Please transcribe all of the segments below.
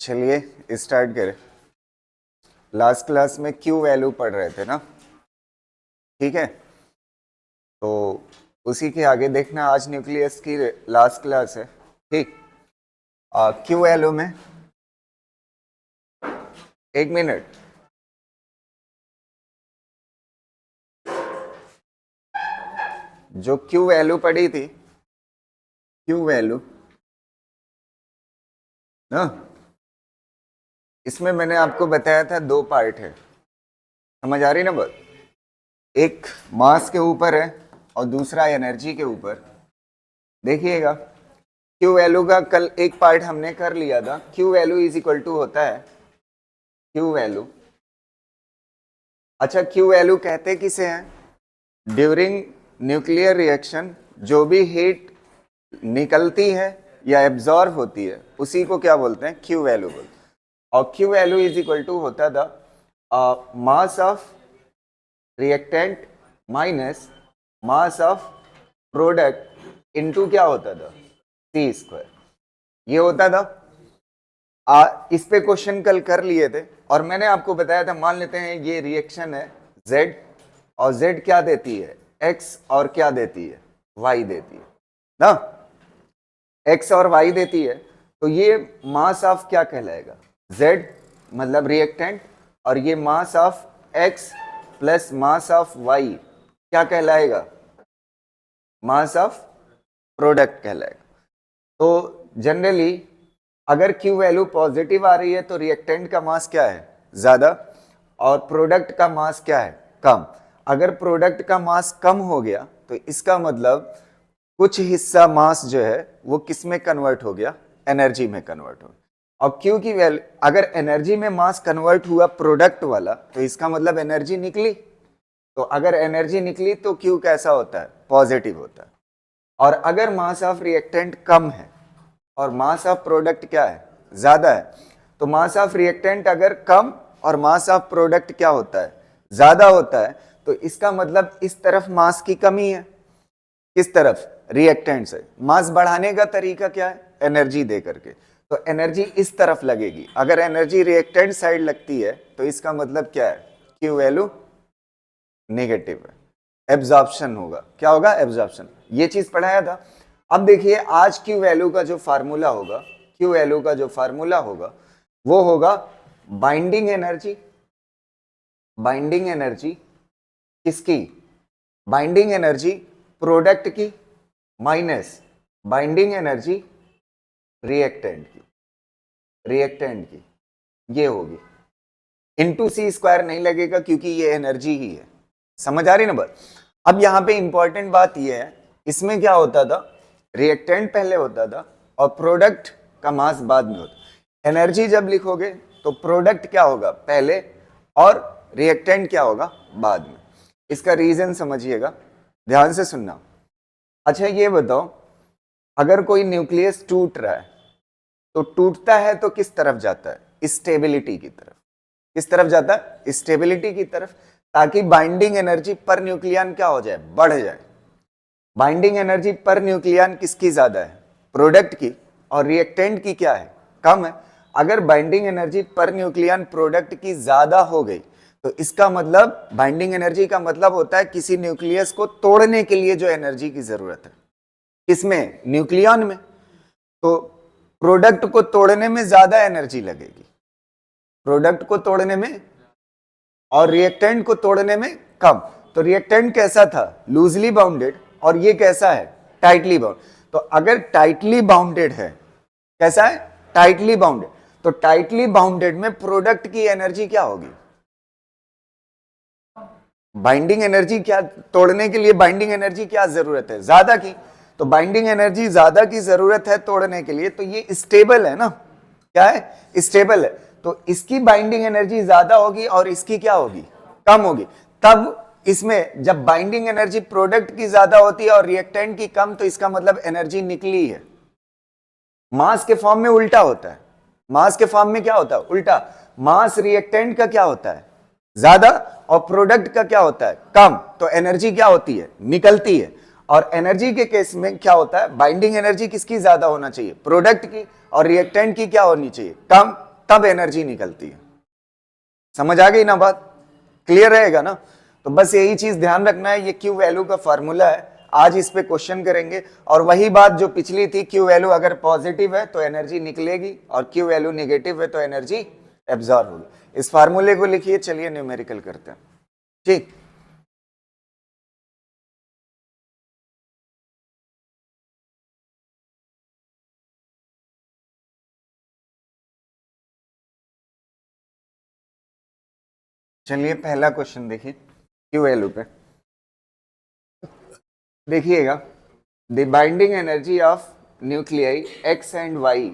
चलिए स्टार्ट करें। Last class में क्यू वैल्यू पढ़ रहे थे ना, ठीक है। तो उसी के आगे देखना, आज न्यूक्लियस की लास्ट क्लास है, ठीक। क्यू वैल्यू में एक मिनट, जो क्यू वैल्यू पढ़ी थी, क्यू वैल्यू ना, इसमें मैंने आपको बताया था दो पार्ट है, समझ आ रही ना बात। एक मास के ऊपर है और दूसरा एनर्जी के ऊपर। देखिएगा, क्यू वैल्यू का कल एक पार्ट हमने कर लिया था। Q value is equal to होता है क्यू वैल्यू। अच्छा, क्यू वैल्यू कहते किसे हैं? ड्यूरिंग न्यूक्लियर रिएक्शन जो भी हीट निकलती है या एब्जॉर्ब होती है उसी को क्या बोलते हैं? क्यू वैल्यू बोलते हैं। और Q value is equal to होता था mass of reactant minus mass of product into क्या होता था? C square. ये होता था। इस पे क्वेश्चन कल कर लिए थे और मैंने आपको बताया था, मान लेते हैं ये रिएक्शन है Z और Z क्या देती है? X और क्या देती है? Y देती है ना। X और Y देती है तो ये मास ऑफ क्या कहलाएगा? Z मतलब रिएक्टेंट, और ये mass of X plus mass of Y क्या कहलाएगा? मास ऑफ प्रोडक्ट कहलाएगा। तो जनरली अगर Q वैल्यू पॉजिटिव आ रही है तो रिएक्टेंट का मास क्या है? ज्यादा, और प्रोडक्ट का मास क्या है? कम। अगर प्रोडक्ट का मास कम हो गया तो इसका मतलब कुछ हिस्सा मास जो है वो किस में कन्वर्ट हो गया? एनर्जी में कन्वर्ट हो गया। और Q की वैल्यू, अगर एनर्जी में मास कन्वर्ट हुआ प्रोडक्ट वाला तो इसका मतलब एनर्जी निकली। तो अगर एनर्जी निकली तो Q कैसा होता है? पॉजिटिव होता है। और अगर मास ऑफ रिएक्टेंट कम है और मास ऑफ प्रोडक्ट क्या है? ज्यादा है, तो मास ऑफ रिएक्टेंट अगर कम और मास ऑफ प्रोडक्ट क्या होता है? ज्यादा होता है, तो इसका मतलब इस तरफ मास की कमी है। किस तरफ? रिएक्टेंट से। मास बढ़ाने का तरीका क्या है? एनर्जी दे करके। तो एनर्जी इस तरफ लगेगी। अगर एनर्जी रिएक्टेंट साइड लगती है तो इसका मतलब क्या है? क्यू वैल्यू नेगेटिव है, एब्जॉर्प्शन होगा। क्या होगा? एब्जॉर्प्शन। ये चीज पढ़ाया था। अब देखिए, आज क्यू वैल्यू का जो फार्मूला होगा, क्यू वैल्यू का जो फार्मूला होगा वो होगा बाइंडिंग एनर्जी। बाइंडिंग एनर्जी किसकी? बाइंडिंग एनर्जी प्रोडक्ट की माइनस बाइंडिंग एनर्जी रिएक्टेंट की। रिएक्टेंट की ये होगी, इनटू सी स्क्वायर नहीं लगेगा क्योंकि ये एनर्जी ही है। समझ आ रही ना बात। अब यहां पे इंपॉर्टेंट बात ये है, इसमें क्या होता था? रिएक्टेंट पहले होता था और प्रोडक्ट का मास बाद में होता। एनर्जी जब लिखोगे तो प्रोडक्ट क्या होगा पहले और रिएक्टेंट क्या होगा बाद में। इसका रीजन समझिएगा, ध्यान से सुनना। अच्छा ये बताओ, अगर कोई न्यूक्लियस टूट रहा है तो टूटता है तो किस तरफ जाता है? स्टेबिलिटी की तरफ। किस तरफ जाता है? स्टेबिलिटी की तरफ, ताकि बाइंडिंग एनर्जी पर न्यूक्लियन क्या हो जाए? बढ़ जाए। बाइंडिंग एनर्जी पर न्यूक्लियन किसकी ज्यादा है? प्रोडक्ट की। और रिएक्टेंट की क्या है? कम है। अगर binding energy per nucleon product की ज्यादा हो गई तो इसका मतलब, बाइंडिंग एनर्जी का मतलब होता है किसी न्यूक्लियस को तोड़ने के लिए जो एनर्जी की जरूरत है। किसमें? न्यूक्लियन में। तो प्रोडक्ट को तोड़ने में ज्यादा एनर्जी लगेगी, प्रोडक्ट को तोड़ने में, और रिएक्टेंट को तोड़ने में कम। तो रिएक्टेंट कैसा था? लूजली बाउंडेड, और ये कैसा है? Tightly bound. तो अगर टाइटली बाउंडेड है, कैसा है? Tightly bounded. तो टाइटली बाउंडेड में प्रोडक्ट की एनर्जी क्या होगी? बाइंडिंग एनर्जी क्या, तोड़ने के लिए बाइंडिंग एनर्जी क्या जरूरत है? ज्यादा की। तो बाइंडिंग एनर्जी ज्यादा की जरूरत है तोड़ने के लिए, तो ये स्टेबल है ना। क्या है? स्टेबल है। तो इसकी बाइंडिंग एनर्जी ज्यादा होगी और इसकी क्या होगी? कम होगी। तब इसमें जब बाइंडिंग एनर्जी प्रोडक्ट की ज्यादा होती है और रिएक्टेंट की कम, तो इसका मतलब एनर्जी निकली है। मास के फॉर्म में उल्टा होता है। मास के फॉर्म में क्या होता है? उल्टा। मास रिएक्टेंट का क्या होता है? ज्यादा, और प्रोडक्ट का क्या होता है? कम। तो एनर्जी क्या होती है? निकलती है। और एनर्जी के केस में क्या होता है? बाइंडिंग एनर्जी किसकी ज्यादा होना चाहिए? प्रोडक्ट की। और रिएक्टेंट की क्या होनी चाहिए? कम। तब एनर्जी निकलती है। समझ आ गई ना बात? क्लियर रहेगा ना? तो बस यही चीज ध्यान रखना है, ये क्यू वैल्यू का फॉर्मूला है, आज इस पे क्वेश्चन करेंगे। और वही बात जो पिछली थी, क्यू वैल्यू अगर पॉजिटिव है तो एनर्जी निकलेगी और क्यू वैल्यू नेगेटिव है तो एनर्जी एब्जॉर्ब होगी। इस फार्मूले को लिखिए, चलिए न्यूमेरिकल करते हैं। ठीक, चलिए पहला क्वेश्चन देखिए क्यू वैल्यू पे। देखिएगा, the binding energy of nuclei X and Y,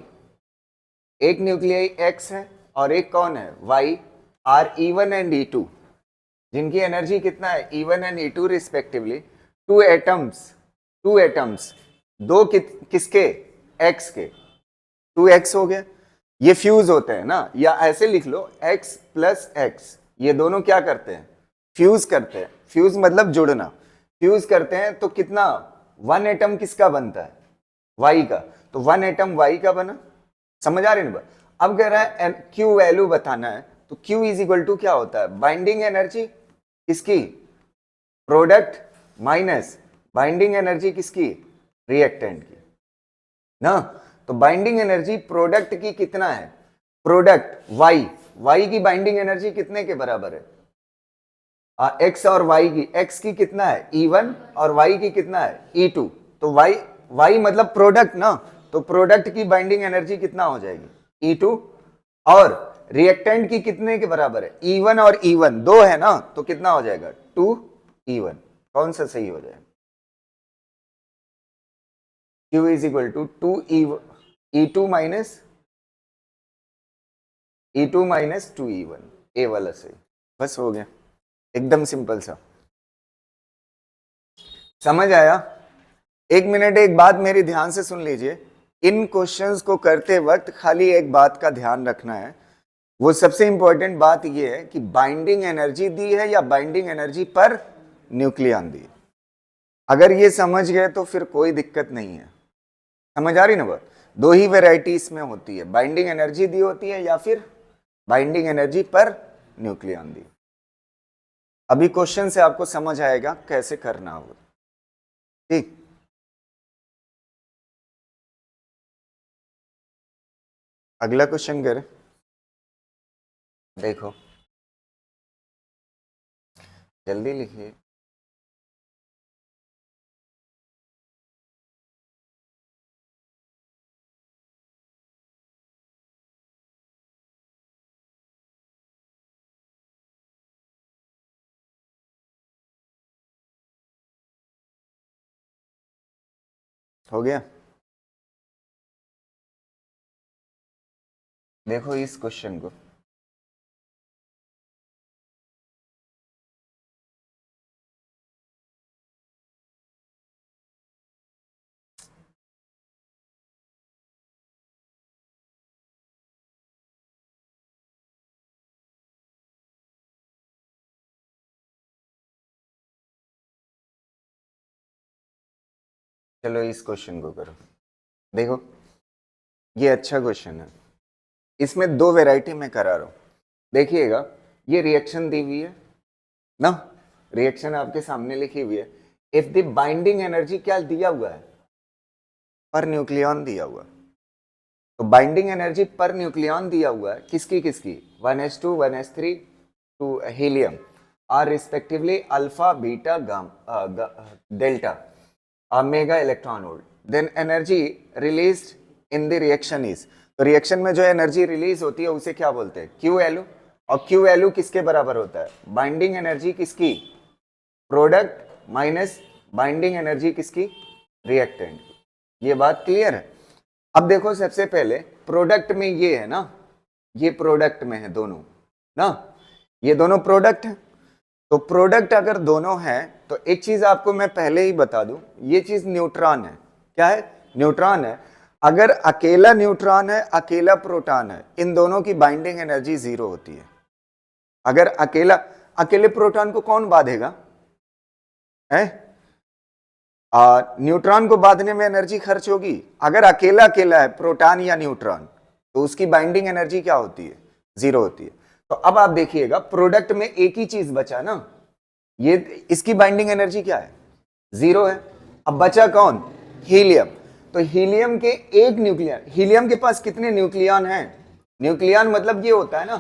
एक न्यूक्लियाई एक्स है और एक कौन है, Y, are E1 and E2, जिनकी एनर्जी कितना है, E1 and E2 respectively. Two atoms, two atoms, दो किसके, एक्स के, 2x हो गया। ये फ्यूज होते हैं ना, या ऐसे लिख लो x प्लस एक्स, ये दोनों क्या करते हैं, फ्यूज करते हैं। फ्यूज मतलब जुड़ना, फ्यूज करते हैं तो कितना, वन एटम किसका बनता है, y का, तो वन एटम y का बना। समझ आ रही है ना? अब कह रहा है Q वैल्यू बताना है, तो Q इज इक्वल टू क्या होता है, बाइंडिंग एनर्जी किसकी, प्रोडक्ट, माइनस बाइंडिंग एनर्जी किसकी, रिएक्टेंट की ना। तो बाइंडिंग एनर्जी प्रोडक्ट की कितना है, प्रोडक्ट y की बाइंडिंग एनर्जी कितने के बराबर है, x और y की, x की कितना है E1 और y की कितना है E2। तो y मतलब प्रोडक्ट ना, तो प्रोडक्ट की बाइंडिंग एनर्जी कितना हो जाएगी E2, और रिएक्टेंट की कितने के बराबर है, E1 और E1 दो है ना, तो कितना हो जाएगा 2E1। कौन सा सही हो जाएगा, Q is equal to 2E2 minus E2 - 2E1, A वाला सही। बस हो गया, एकदम सिंपल सा। समझ आया? एक मिनट, एक बात मेरी ध्यान से सुन लीजिए। इन क्वेश्चंस को करते वक्त खाली एक बात का ध्यान रखना है, वो सबसे इंपॉर्टेंट बात ये है कि बाइंडिंग एनर्जी दी है या बाइंडिंग एनर्जी पर न्यूक्लियन दी है। अगर ये समझ गए तो फिर कोई दिक्कत नहीं है। समझ आ रही ना बात? दो ही वेराइटी इसमें होती है, बाइंडिंग एनर्जी दी होती है या फिर बाइंडिंग एनर्जी पर न्यूक्लियन दी। अभी क्वेश्चन से आपको समझ आएगा कैसे करना होगा। ठीक, अगला क्वेश्चन करें, देखो जल्दी लिखिए। हो गया? देखो इस क्वेश्चन को, चलो इस क्वेश्चन को करो। देखो ये अच्छा क्वेश्चन है, इसमें दो वैरायटी में करा रहा हूं। देखिएगा, ये रिएक्शन दी हुई है ना, रिएक्शन आपके सामने लिखी हुई है। इफ द बाइंडिंग एनर्जी क्या दिया हुआ है, पर न्यूक्लियन दिया हुआ है। तो बाइंडिंग एनर्जी पर न्यूक्लियन दिया हुआ है किसकी किसकी, 1s2 1s3 to helium are respectively alpha beta delta mega electron volt. Then energy released in the reaction is, तो रिएक्शन में जो एनर्जी रिलीज होती है उसे क्या बोलते हैं, क्यू वैल्यू। और क्यू वैल्यू किसके बराबर होता है, बाइंडिंग एनर्जी किसकी, प्रोडक्ट माइनस बाइंडिंग एनर्जी किसकी, रिएक्टेंट की। ये बात क्लियर है? अब देखो सबसे पहले प्रोडक्ट में ये है ना, ये प्रोडक्ट में है दोनों ना, ये दोनों प्रोडक्ट है। तो प्रोडक्ट अगर दोनों हैं तो एक चीज आपको मैं पहले ही बता दूं, ये चीज न्यूट्रॉन है। क्या है, न्यूट्रॉन है। अगर अकेला न्यूट्रॉन है, अकेला प्रोटॉन है, इन दोनों की बाइंडिंग एनर्जी 0 होती है। अगर अकेले प्रोटॉन को कौन बांधेगा, है न्यूट्रॉन को बांधने में एनर्जी खर्च होगी। अगर अकेला अकेला है प्रोटॉन या न्यूट्रॉन, तो उसकी बाइंडिंग एनर्जी क्या होती है, 0 होती है। तो अब आप देखिएगा प्रोडक्ट में एक ही चीज बचा ना, ये इसकी बाइंडिंग एनर्जी क्या है, 0 है। अब बचा कौन, हीलियम। तो हीलियम के एक न्यूक्लियन, हीलियम के पास कितने न्यूक्लियन हैं, न्यूक्लियन मतलब ये होता है ना,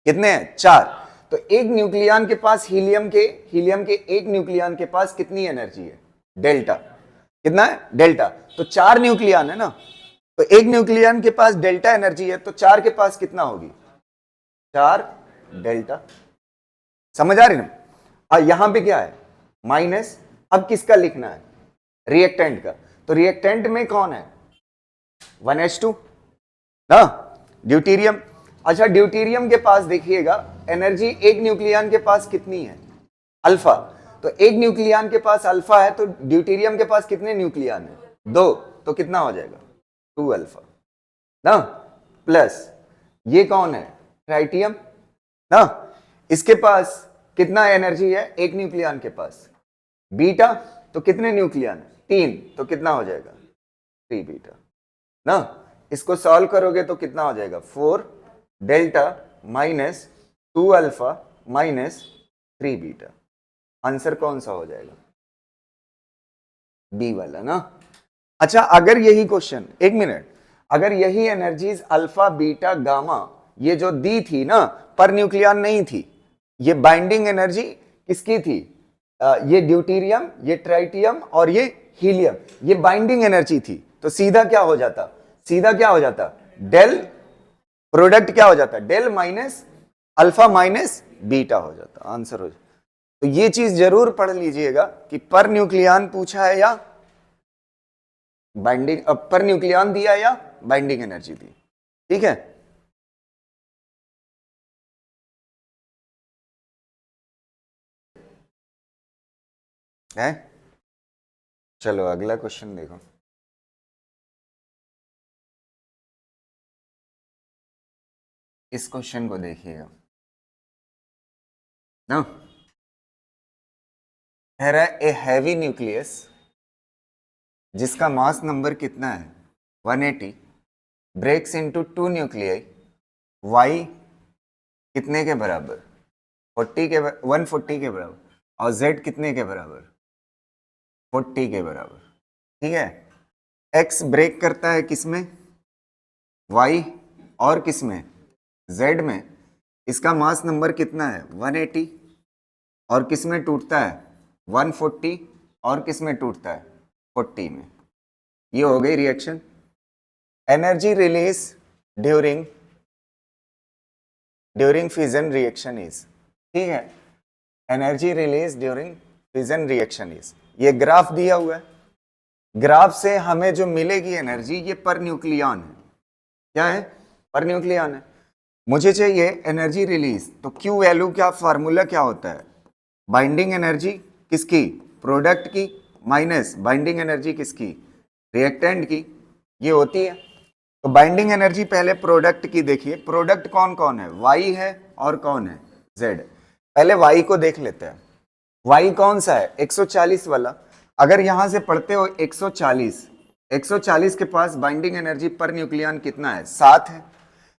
कितने हैं, 4। तो एक न्यूक्लियन के पास हीलियम के एक न्यूक्लियन के पास कितनी एनर्जी है, डेल्टा, कितना है, डेल्टा। तो 4 न्यूक्लियन है ना, तो एक न्यूक्लियन के पास डेल्टा एनर्जी है, तो 4 के पास कितना होगी, 4 डेल्टा। समझ आ रही ना। यहां पे क्या है, माइनस। अब किसका लिखना है, रिएक्टेंट का। तो रिएक्टेंट में कौन है, 1s2 ना, ड्यूटीरियम। अच्छा, ड्यूटीरियम के पास देखिएगा एनर्जी एक न्यूक्लियन के पास कितनी है, अल्फा। तो एक न्यूक्लियन के पास अल्फा है, तो ड्यूटीरियम के पास कितने न्यूक्लियन है, 2। तो कितना हो जाएगा, 2 अल्फा ना, प्लस ये कौन है, ट्राइटियम ना, इसके पास कितना एनर्जी है एक न्यूक्लियन के पास, बीटा। तो कितने न्यूक्लियन, 3। तो कितना हो जाएगा, 3 बीटा ना। इसको सॉल्व करोगे तो कितना हो जाएगा, 4 delta minus 2 alpha minus 3 beta. Answer कौन सा हो जाएगा, बी वाला ना। अच्छा, अगर यही क्वेश्चन, एक मिनट, अगर यही एनर्जीज अल्फा बीटा गामा ये जो दी थी ना, पर न्यूक्लियन नहीं थी, ये बाइंडिंग एनर्जी किसकी थी, ये ड्यूटीरियम, ये ट्राइटियम और ये हीलियम, ये बाइंडिंग एनर्जी थी। तो सीधा क्या हो जाता, सीधा क्या हो जाता, डेल, प्रोडक्ट क्या हो जाता, del minus alpha minus beta हो जाता, आंसर हो जाता। तो ये चीज जरूर पढ़ लीजिएगा कि पर न्यूक्लियन पूछा है या बाइंडिंग, पर न्यूक्लियन दिया या बाइंडिंग एनर्जी दी, ठीक है। है, चलो अगला क्वेश्चन देखो। इस क्वेश्चन को देखिएगा ना, कह रहा है ए हैवी न्यूक्लियस जिसका मास नंबर कितना है, 180, ब्रेक्स इनटू 2 न्यूक्लियाई, y कितने के बराबर, 140 के बराबर, और z कितने के बराबर, 40 के बराबर, ठीक है। x ब्रेक करता है किसमें, y, और किसमें, z में। इसका मास नंबर कितना है, 180, और किसमें टूटता है, 140, और किसमें टूटता है, 40 में। ये हो गई reaction. Energy release during fission reaction is, ठीक है, energy release during fission reaction is, ये ग्राफ दिया हुआ है। ग्राफ से हमें जो मिलेगी एनर्जी ये पर न्यूक्लियन है, क्या है, पर न्यूक्लियन है। मुझे चाहिए एनर्जी रिलीज, तो क्यू वैल्यू क्या, फार्मूला क्या होता है, बाइंडिंग एनर्जी किसकी, प्रोडक्ट की, माइनस बाइंडिंग एनर्जी किसकी, रिएक्टेंट की, ये होती है। तो बाइंडिंग एनर्जी पहले प्रोडक्ट की देखिए, प्रोडक्ट कौन कौन है, y है और कौन है, z। पहले y को देख लेते हैं, y कौन सा है, 140 वाला। अगर यहां से पढ़ते हो 140, 140 के पास बाइंडिंग एनर्जी पर न्यूक्लियन कितना है, 7 है।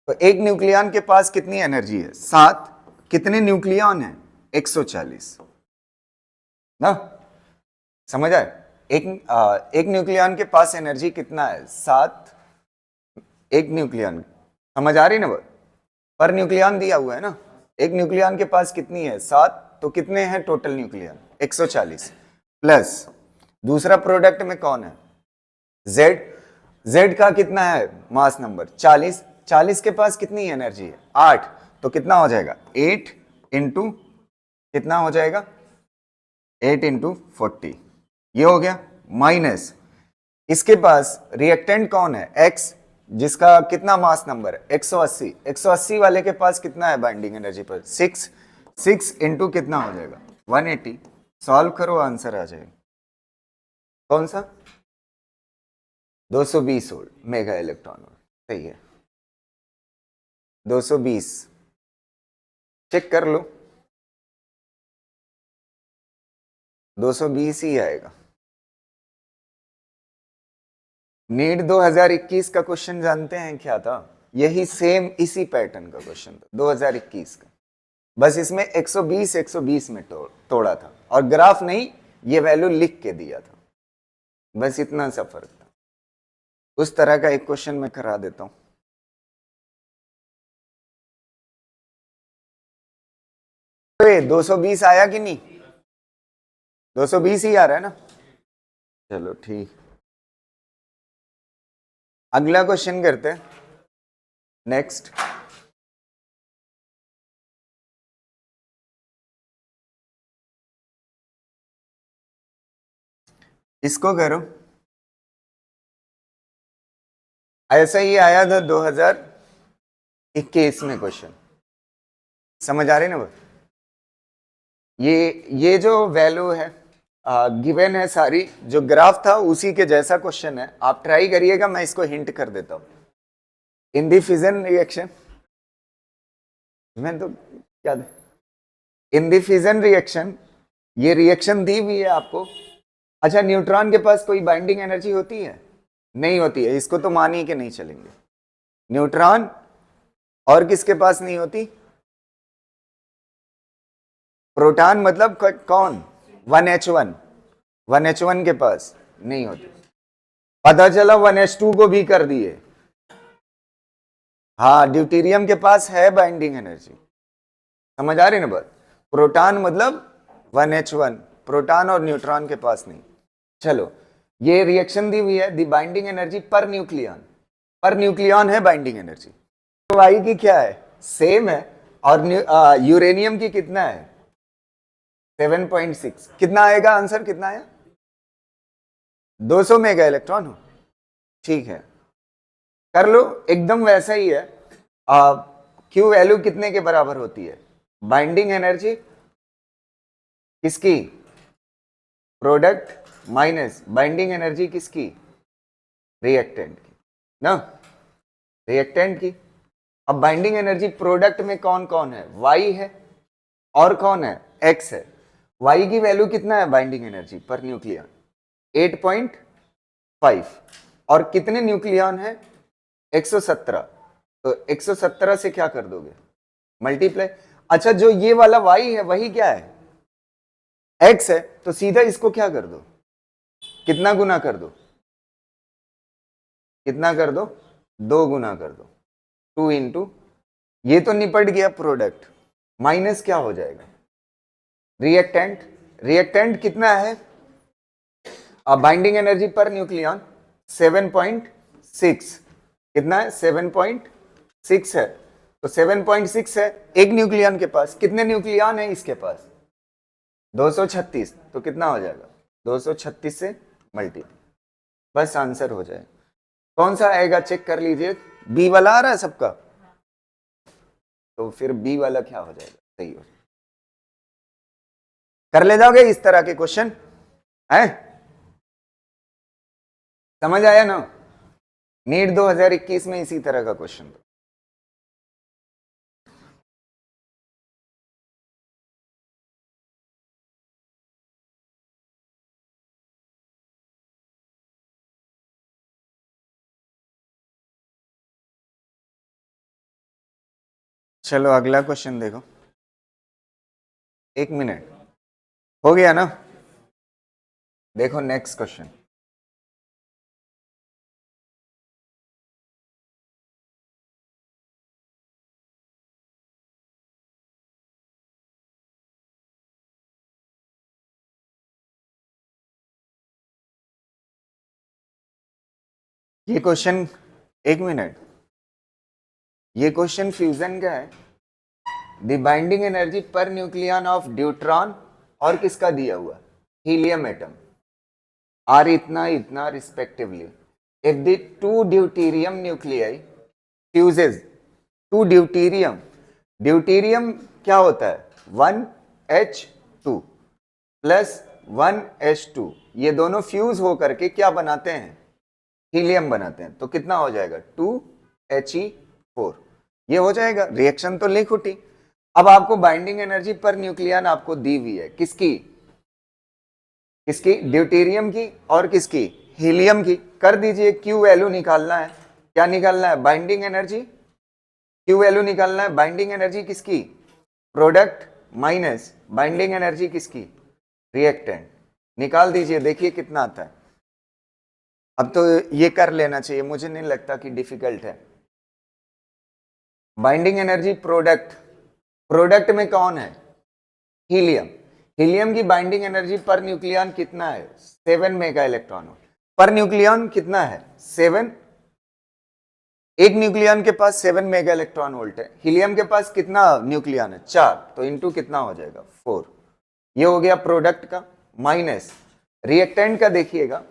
तो एक न्यूक्लियन के पास कितनी एनर्जी है, 7। कितने न्यूक्लियन है, 140 ना, समझ आए। एक न्यूक्लियन के पास एनर्जी कितना है, 7। एक न्यूक्लियन, समझ आ रही ना, पर न्यूक्लियन दिया हुआ है ना, एक न्यूक्लियन के पास कितनी है, 7। तो कितने हैं टोटल न्यूक्लियन, 140, प्लस दूसरा प्रोडक्ट में कौन है, z। z का कितना है मास नंबर, 40। 40 के पास कितनी एनर्जी है, 8। तो कितना हो जाएगा, 8 इंटू कितना हो जाएगा, 8 इंटू 40, ये हो गया। माइनस इसके पास रिएक्टेंट कौन है, x, जिसका कितना मास नंबर है, 180। 180 वाले के पास कितना है बाइंडिंग एनर्जी पर, 6। 6 इंटू कितना हो जाएगा, 180। सॉल्व करो, आंसर आ जाएगा कौन सा, 220 वोल्ट मेगा इलेक्ट्रॉन वोल्ट, सही है, 220। चेक कर लो, 220 ही आएगा। नीट 2021 का क्वेश्चन जानते हैं क्या था? यही सेम इसी पैटर्न का क्वेश्चन था 2021 का, बस इसमें 120 120 में तोड़ा था और ग्राफ नहीं, ये वैल्यू लिख के दिया था, बस इतना सा फर्क था। उस तरह का एक क्वेश्चन मैं करा देता हूं। 220 आया कि नहीं? 220 ही आ रहा है ना? चलो ठीक, अगला क्वेश्चन करते हैं। नेक्स्ट, इसको करो। ऐसा ही आया था 2021 में क्वेश्चन, समझ आ रही ना? ये जो वैल्यू है गिवन है सारी, जो ग्राफ था उसी के जैसा क्वेश्चन है। आप ट्राई करिएगा, मैं इसको हिंट कर देता हूं। इन द फिजन रिएक्शन, मैं तो क्या इन द फिजन रिएक्शन, ये रिएक्शन दी हुई है आपको। अच्छा, न्यूट्रॉन के पास कोई बाइंडिंग एनर्जी होती है? नहीं होती है, इसको तो मानिए कि नहीं चलेंगे। न्यूट्रॉन और किसके पास नहीं होती? प्रोटॉन, मतलब कौन? 1H1, 1H1 के पास नहीं होती। पता चला 1H2 को भी कर दिए। हाँ, ड्यूटेरियम के पास है बाइंडिंग एनर्जी, समझ आ रही ना बात? प्रोटॉन मतलब 1H1, प्रोटॉन और न्यूट्रॉन के पास नहीं। चलो, ये रिएक्शन दी हुई है, दी बाइंडिंग एनर्जी पर न्यूक्लियन है बाइंडिंग एनर्जी। तो वाई की क्या है? सेम है। और यूरेनियम की कितना है? 7.6। कितना आएगा आंसर? कितना आया? 200 मेगा इलेक्ट्रॉन हो, ठीक है, कर लो। एकदम वैसा ही है। क्यू वैल्यू कितने के बराबर होती है? बाइंडिंग एनर्जी किसकी? प्रोडक्ट माइनस बाइंडिंग एनर्जी किसकी? रिएक्टेंट की ना, रिएक्टेंट की। अब बाइंडिंग एनर्जी प्रोडक्ट में कौन कौन है? वाई है और कौन है? एक्स है। वाई की वैल्यू कितना है बाइंडिंग एनर्जी पर न्यूक्लियन? 8.5। और कितने न्यूक्लियन है? 117। तो 117 से क्या कर दोगे? मल्टीप्लाई। अच्छा, जो ये वाला वाई है वही क्या है? एक्स है। तो सीधा इसको क्या कर दो? कितना गुना कर दो? कितना कर दो? 2 गुना कर दो। 2 इंटू, ये तो निपट गया प्रोडक्ट, माइनस क्या हो जाएगा? रिएक्टेंट। रिएक्टेंट कितना है? Binding energy per nucleon 7.6। कितना है? 7.6 है। तो 7.6 है एक न्यूक्लियन के पास। कितने न्यूक्लियन है इसके पास? 236। तो कितना हो जाएगा? 236 से मल्टीप्लाई, बस आंसर हो जाए। कौन सा आएगा चेक कर लीजिए। बी वाला आ रहा है सबका? तो फिर बी वाला क्या हो जाएगा? सही हो, कर ले जाओगे इस तरह के क्वेश्चन है? समझ आया ना? नीट 2021 में इसी तरह का क्वेश्चन था। चलो अगला क्वेश्चन देखो। 1 मिनट हो गया ना? देखो नेक्स्ट क्वेश्चन। ये क्वेश्चन, 1 मिनट, ये क्वेश्चन फ्यूजन का है। The binding energy per nucleon of deuteron और किसका दिया हुआ? हीलियम एटम आर इतना इतना respectively. If the 2 deuterium nuclei fuses to deuterium, deuterium क्या होता है? 1H2 प्लस 1H2, ये दोनों फ्यूज हो करके क्या बनाते हैं? हीलियम बनाते हैं। तो कितना हो जाएगा? 2He4। ये हो जाएगा। रिएक्शन तो लिख उठी। अब आपको बाइंडिंग एनर्जी पर न्यूक्लियन आपको दी हुई है, किसकी? किसकी? ड्यूटेरियम की और किसकी? हीलियम की कर दीजिए, क्यू वैल्यू निकालना है। क्या निकालना है? Binding energy. क्यू वैल्यू निकालना है, बाइंडिंग एनर्जी किसकी? प्रोडक्ट माइनस बाइंडिंग एनर्जी किसकी? रिएक्टेंट। निकाल दीजिए, देखिए कितना आता है। अब तो ये कर लेना चाहिए, मुझे नहीं लगता कि डिफिकल्ट है। बाइंडिंग एनर्जी प्रोडक्ट, प्रोडक्ट में कौन है? हीलियम। हीलियम की बाइंडिंग एनर्जी पर न्यूक्लियन कितना है? 7 mega electron volt. Per nucleon कितना है? 7। एक न्यूक्लियन के पास 7 मेगा इलेक्ट्रॉन वोल्ट है। हीलियम के पास कितना न्यूक्लियन है? 4। तो इनटू कितना हो जाएगा? 4। ये हो गया प्रोडक्ट का। माइनस रिएक्टेंट का, देखिएगा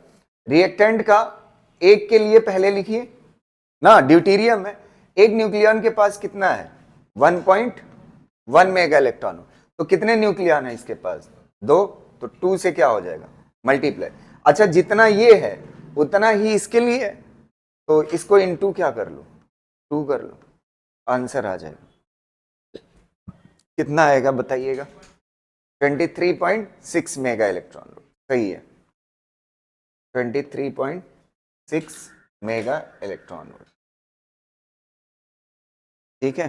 रिएक्टेंट का एक के लिए पहले लिखिए ना, ड्यूटेरियम है। एक न्यूक्लियन के पास कितना है? 1.1 मेगा इलेक्ट्रॉन। तो कितने न्यूक्लियन है इसके पास? 2। तो 2 से क्या हो जाएगा? मल्टीप्लाई। अच्छा, जितना ये है उतना ही इसके लिए है, तो इसको इनटू क्या कर लो? 2 कर लो, आंसर आ जाएगा। कितना आएगा बताइएगा? 23.6 मेगा इलेक्ट्रॉन। सही है, 23.6 मेगा इलेक्ट्रॉन वोल्ट। ठीक है,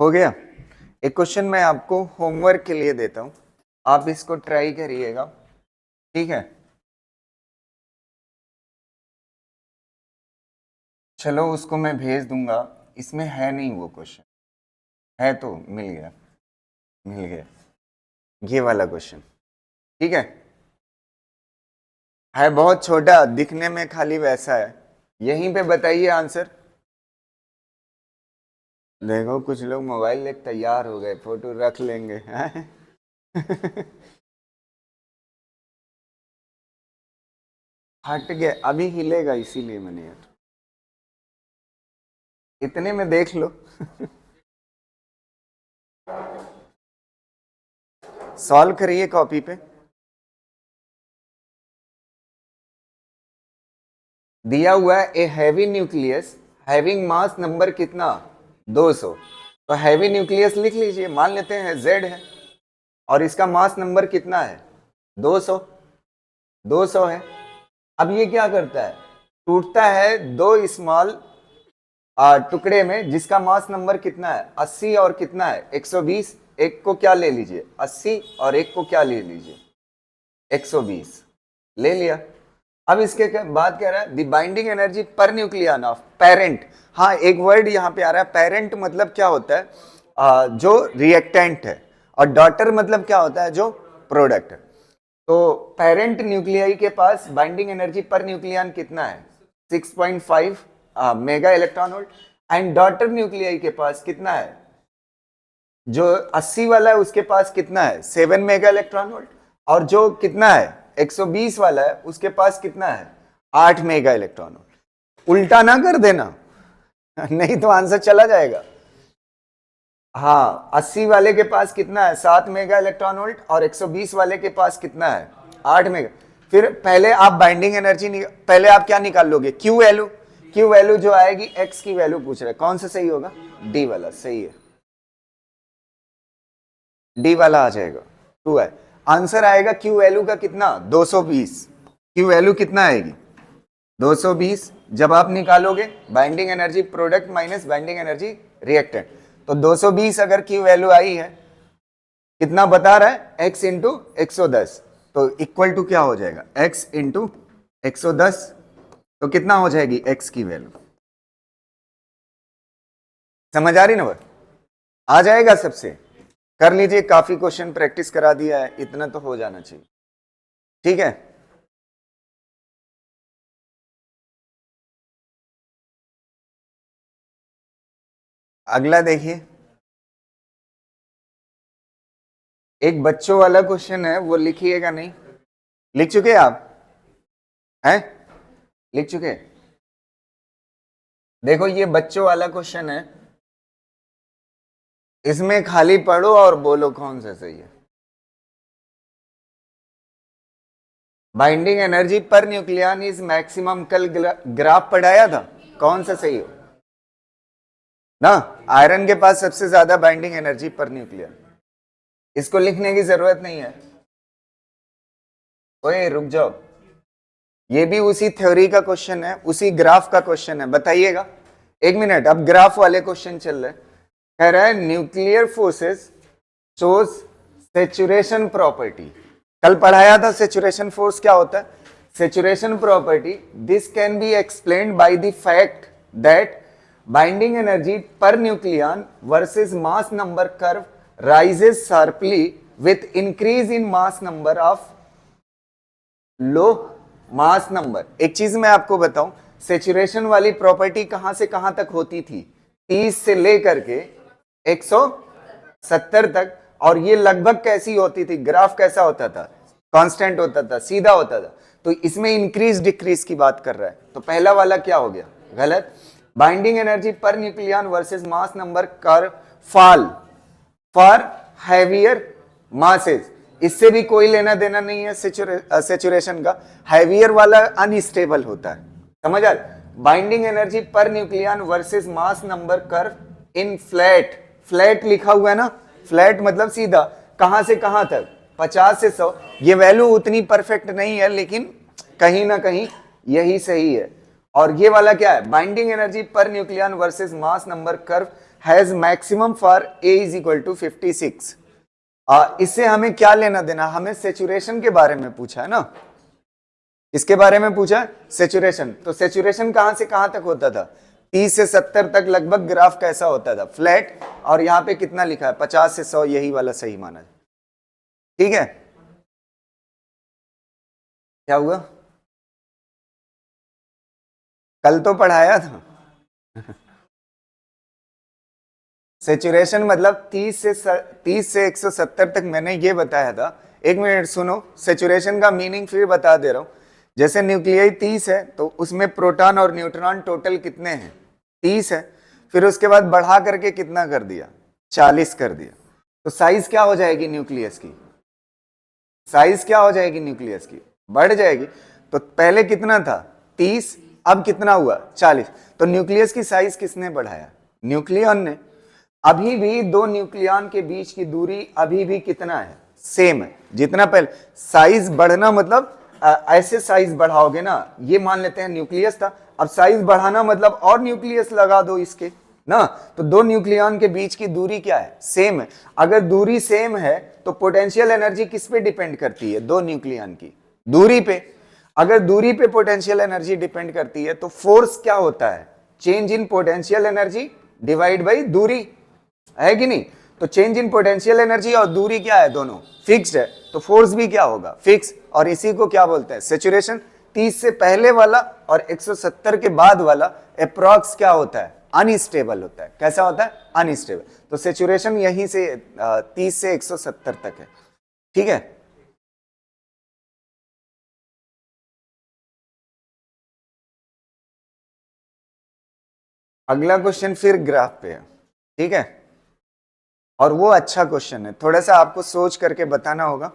हो गया। एक क्वेश्चन मैं आपको होमवर्क के लिए देता हूं, आप इसको ट्राई करिएगा। ठीक है, चलो उसको मैं भेज दूंगा। इसमें है नहीं वो क्वेश्चन, है तो मिल गया, मिल गया ये वाला क्वेश्चन। ठीक है बहुत छोटा, दिखने में खाली वैसा है। यहीं पे बताइए आंसर। देखो कुछ लोग मोबाइल लेके तैयार हो गए, फोटो रख लेंगे हैं? हट गया, अभी हिलेगा इसीलिए मैंने यार, इतने में देख लो। सॉल्व करिए कॉपी पे। दिया हुआ है a heavy nucleus having mass number कितना? 200। तो हैवी न्यूक्लियस लिख लीजिए, मान लेते हैं Z है, और इसका मास नंबर कितना है? 200। 200 है। अब ये क्या करता है? टूटता है दो स्मॉल टुकड़े में, जिसका मास नंबर कितना है? 80 और कितना है? 120। एक को क्या ले लीजिए? 80, और एक को क्या ले लीजिए? 120 ले लिया। अब इसके बाद कह रहा है the binding energy per nucleon of parent. हाँ, एक वर्ड यहाँ पे आ रहा है, पेरेंट मतलब क्या होता है? जो रिएक्टेंट है, और डॉटर मतलब क्या होता है? जो प्रोडक्ट है। तो पेरेंट न्यूक्लियाई के पास बाइंडिंग एनर्जी पर न्यूक्लियन कितना है? 6.5 mega electron volt. And daughter nuclei के पास कितना है? जो 80 वाला है उसके पास कितना है? 7 मेगा इलेक्ट्रॉन वोल्ट। और जो कितना है 120 वाला है उसके पास कितना है? 8 मेगा इलेक्ट्रॉन वोल्ट। उल्टा ना कर देना, नहीं तो आंसर चला जाएगा। हाँ, 80 वाले के पास कितना है? 7 मेगा इलेक्ट्रॉन वोल्ट, और 120 वाले के पास कितना है? 8 मेगा। फिर पहले आप बाइंडिंग एनर्जी पहले आप क्या निकाल लोगे? Q value. क्यू वैल्यू जो आएगी, एक्स की वैल्यू पूछ रहा है, कौन सा सही होगा? डी वाला सही है, डी वाला आ जाएगा। 2 है आंसर आएगा। क्यू वैल्यू का कितना? 220। क्यू वैल्यू कितना आएगी? 220। जब आप निकालोगे binding energy product minus binding energy reactant, तो 220 अगर क्यू वैल्यू आई है, कितना बता रहा है? x into 110। तो इक्वल टू क्या हो जाएगा? x into 110। तो कितना हो जाएगी x की वैल्यू? समझ आ रही ना? आ जाएगा सबसे। कर लीजिए, काफी क्वेश्चन प्रैक्टिस करा दिया है, इतना तो हो जाना चाहिए। ठीक है, अगला देखिए। एक बच्चों वाला क्वेश्चन है, वो लिखिएगा नहीं। लिख चुके आप? हैं? लिख चुके? देखो ये बच्चों वाला क्वेश्चन है, इसमें खाली पढ़ो और बोलो कौन सा सही है। Binding energy per nucleon is maximum, कल ग्राफ पढ़ाया था, कौन सा सही हो? ना, आयरन के पास सबसे ज्यादा बाइंडिंग एनर्जी पर न्यूक्लियर, इसको लिखने की जरूरत नहीं है। ओए रुक जाओ, ये भी उसी थ्योरी का क्वेश्चन है, उसी ग्राफ का क्वेश्चन है, बताइएगा। एक मिनट, अब ग्राफ वाले क्वेश्चन चल रहे। कह रहा है nuclear forces shows saturation property. कल पढ़ाया था सेचुरेशन फोर्स क्या होता है। Saturation property, this can be explained by the fact that binding energy per nucleon versus mass number curve rises sharply with increase in mass number of low mass number. एक चीज मैं आपको बताऊं, saturation वाली property कहां से कहां तक होती थी, 30 से लेकर के 170 तक। और ये लगभग कैसी होती थी, ग्राफ कैसा होता था, कांस्टेंट होता था, सीधा होता था। तो इसमें इंक्रीज डिक्रीज की बात कर रहा है, तो पहला वाला क्या हो गया, गलत। Binding energy per nucleon versus mass number curve fall for heavier masses, इससे भी कोई लेना देना नहीं है सेचुरेशन का। हैवियर वाला अनस्टेबल होता है, समझ आ। Binding energy per nucleon versus mass number curve in flat, flat लिखा हुआ है ना, फ्लैट मतलब सीधा, कहां से कहां तक, 50 से 100। ये वैल्यू उतनी परफेक्ट नहीं है, लेकिन कहीं ना कहीं यही सही है। और ये वाला क्या है, binding energy per nucleon versus mass number curve has maximum for A is equal to 56। इससे हमें क्या लेना देना, हमें सेचुरेशन के बारे में पूछा है ना, इसके बारे में पूछा सेचुरेशन। तो सेचुरेशन कहां से कहां तक होता था, 30 से 70 तक लगभग। ग्राफ कैसा होता था, फ्लैट। और यहां पे कितना लिखा है, 50 से 100, यही वाला सही माना है, ठीक है। क्या हुआ, कल तो पढ़ाया था। सेचुरेशन मतलब 30 से 170 तक मैंने ये बताया था। एक मिनट सुनो, सेचुरेशन का मीनिंग फिर बता दे रहा हूं। जैसे न्यूक्लियाई 30 है, तो उसमें प्रोटॉन और न्यूट्रॉन टोटल कितने हैं, 30 है। फिर उसके बाद बढ़ा करके कितना कर दिया, 40 कर दिया। तो साइज क्या हो जाएगी न्यूक्लियस की, साइज क्या हो जाएगी न्यूक्लियस की, बढ़ जाएगी। तो पहले कितना था, 30, अब कितना हुआ, 40। तो न्यूक्लियस की साइज किसने बढ़ाया, न्यूक्लियन ने। अभी भी दो न्यूक्लियन के बीच की दूरी अभी भी कितना है, सेम है जितना पहले। साइज बढ़ना मतलब ऐसे साइज बढ़ाओगे ना, ये मान लेते हैं न्यूक्लियस था, अब साइज बढ़ाना मतलब और न्यूक्लियस लगा दो इसके ना। तो दो न्यूक्लियन के बीच की दूरी क्या है, सेम है। अगर दूरी सेम है तो पोटेंशियल एनर्जी किस पे डिपेंड करती है, दो न्यूक्लियन की दूरी पे। अगर दूरी पे पोटेंशियल एनर्जी डिपेंड करती है तो फोर्स क्या होता है, change in potential energy divide by दूरी, है कि नहीं। तो चेंज इन पोटेंशियल एनर्जी और दूरी क्या है, दोनों फिक्स्ड है, तो फोर्स भी क्या होगा, फिक्स। और इसी को क्या बोलते हैं, सेचुरेशन। 30 से पहले वाला और 170 के बाद वाला अप्रॉक्स क्या होता है, अनस्टेबल होता है। कैसा होता है, अनस्टेबल। तो सेचुरेशन यहीं से 30 से 170 तक है, ठीक है। अगला क्वेश्चन फिर ग्राफ पे है, ठीक है। और वो अच्छा क्वेश्चन है, थोड़ा सा आपको सोच करके बताना होगा।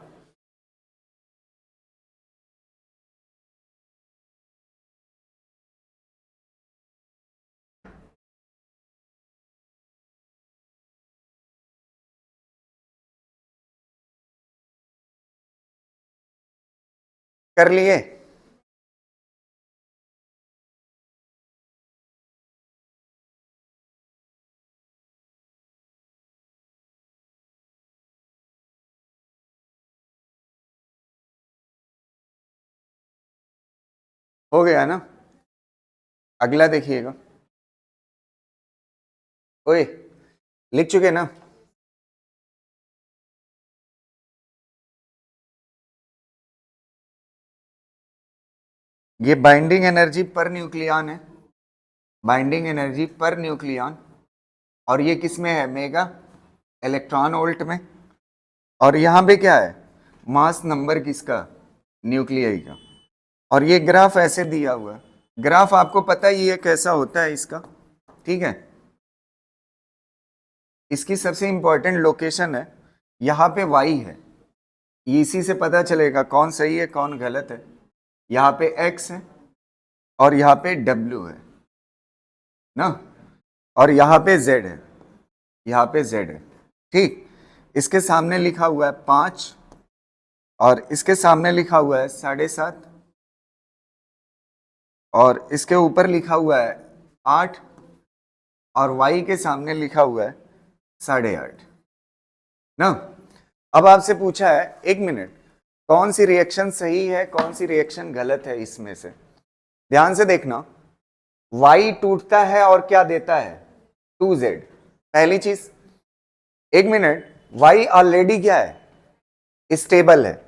कर लिए, हो गया ना। अगला देखिएगा, ओए लिख चुके ना। ये बाइंडिंग एनर्जी पर न्यूक्लियन है, बाइंडिंग एनर्जी पर न्यूक्लियन। और ये किस में है, मेगा इलेक्ट्रॉन वोल्ट में। और यहां पे क्या है, मास नंबर किसका, न्यूक्लियाई का। और ये ग्राफ ऐसे दिया हुआ है, ग्राफ आपको पता ही है कैसा होता है इसका, ठीक है। इसकी सबसे इंपॉर्टेंट लोकेशन है, यहाँ पे वाई है, इसी से पता चलेगा कौन सही है कौन गलत है। यहाँ पे एक्स है और यहाँ पे डब्ल्यू है ना। और यहाँ पे z है, यहाँ पे z है, ठीक। इसके सामने लिखा हुआ है 5 और इसके सामने लिखा हुआ है 7.5 और इसके ऊपर लिखा हुआ है 8 और y के सामने लिखा हुआ है 8.5 ना। अब आपसे पूछा है 1 मिनट, कौन सी रिएक्शन सही है, कौन सी रिएक्शन गलत है, इसमें से ध्यान से देखना। y टूटता है और क्या देता है, 2z। पहली चीज, 1 मिनट, y ऑलरेडी क्या है, स्टेबल है।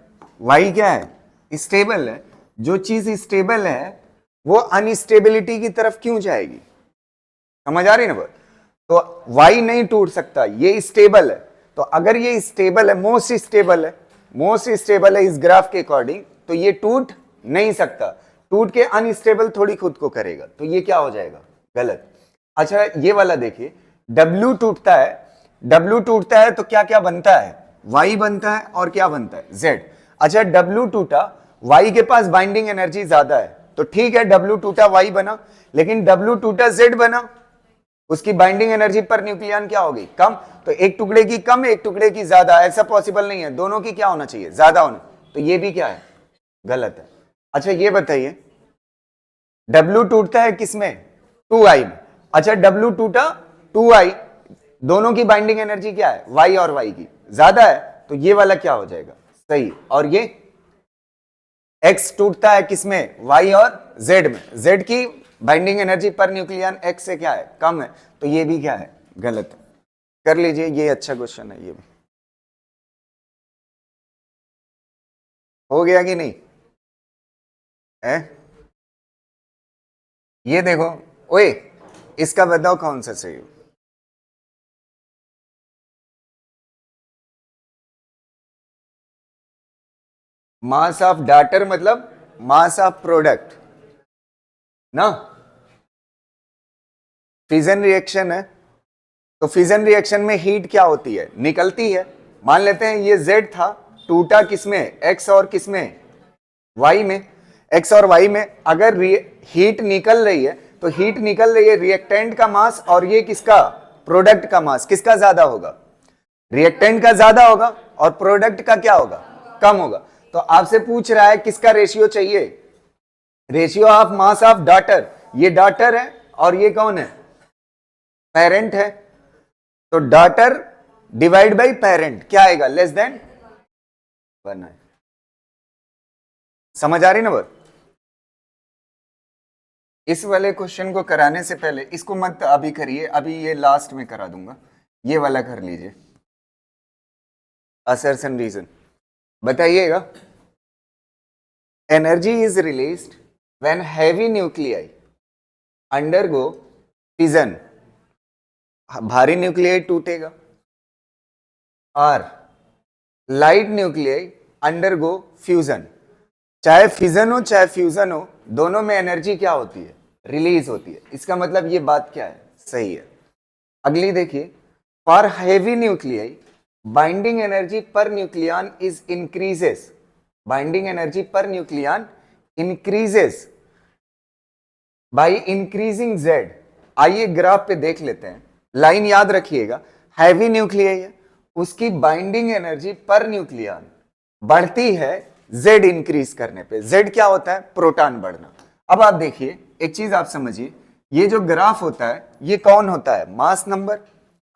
y क्या है, स्टेबल है। जो चीज स्टेबल है वो अनस्टेबिलिटी की तरफ क्यों जाएगी, समझ आ रही ना बात। तो y नहीं टूट सकता, ये स्टेबल है। तो अगर ये स्टेबल है, मोस्ट स्टेबल है इस ग्राफ के अकॉर्डिंग, तो ये टूट नहीं सकता। टूट के अनस्टेबल थोड़ी खुद को करेगा, तो ये क्या हो जाएगा, गलत। अच्छा ये वाला देखिए, W टूटता है तो क्या क्या बनता है, Y बनता है और क्या बनता है, Z। अच्छा W टूटा, Y के पास बाइंडिंग एनर्जी ज्यादा है, तो ठीक है W टूटा Y बना, लेकिन W टूटा Z बना, उसकी बाइंडिंग एनर्जी पर न्यूक्लियन क्या होगी, कम। तो एक टुकड़े की कम, एक टुकड़े की ज्यादा, ऐसा पॉसिबल नहीं है, दोनों की क्या होना चाहिए, ज्यादा होना। तो ये भी क्या है, गलत है। अच्छा ये बताइए, W टूटता है किसमें, 2I में। अच्छा W टूटा 2I, दोनों की बाइंडिंग एनर्जी क्या है, Y और Y की ज्यादा है, तो ये वाला क्या हो जाएगा, सही। और ये X टूटता है किसमें, Y और Z में, Z की binding energy per nucleon X से क्या है, कम है, तो ये भी क्या है, गलत है। कर लीजिए, ये अच्छा क्वेश्चन है, ये भी हो गया कि नहीं है। ये देखो, ओए इसका बताओ कौन सा सही हो। मास ऑफ डाटर मतलब मास ऑफ प्रोडक्ट ना। फिजन रिएक्शन है, तो फिजन रिएक्शन में हीट क्या होती है, निकलती है। मान लेते हैं ये Z था, टूटा किसमें, X और किसमें, Y में। X और Y में अगर हीट निकल रही है, तो हीट निकल रही है, रिएक्टेंट का मास और ये किसका, प्रोडक्ट का मास, किसका ज्यादा होगा, रिएक्टेंट का ज्यादा होगा और प्रोडक्ट का क्या होगा, कम होगा। तो आपसे पूछ रहा है किसका रेशियो चाहिए, ratio of mass of daughter. ये डॉटर है और ये कौन है, पेरेंट है। तो डॉटर डिवाइड बाय पेरेंट क्या आएगा, लेस देन 1 है। समझ आ रही ना बात। इस वाले क्वेश्चन को कराने से पहले इसको मत अभी करिए, अभी ये लास्ट में करा दूंगा, ये वाला कर लीजिए, असर्शन रीजन। बताइएगा, energy is released when heavy nuclei undergo fission, भारी न्यूक्लियाई टूटेगा, और लाइट न्यूक्लियाई अंडरगो फ्यूजन। चाहे फिजन हो चाहे फ्यूजन हो, दोनों में एनर्जी क्या होती है, रिलीज होती है। इसका मतलब ये बात क्या है, सही है। अगली देखिए, for heavy nuclei binding energy per nucleon is increases, binding energy per nucleon increases by increasing Z। आइए ग्राफ पे देख लेते हैं, लाइन याद रखिएगा, हैवी न्यूक्लियाई है, उसकी बाइंडिंग एनर्जी पर न्यूक्लियन बढ़ती है Z इंक्रीज करने पे। Z क्या होता है, प्रोटॉन बढ़ना। अब आप देखिए एक चीज आप समझिए, ये जो ग्राफ होता है ये कौन होता है, मास नंबर।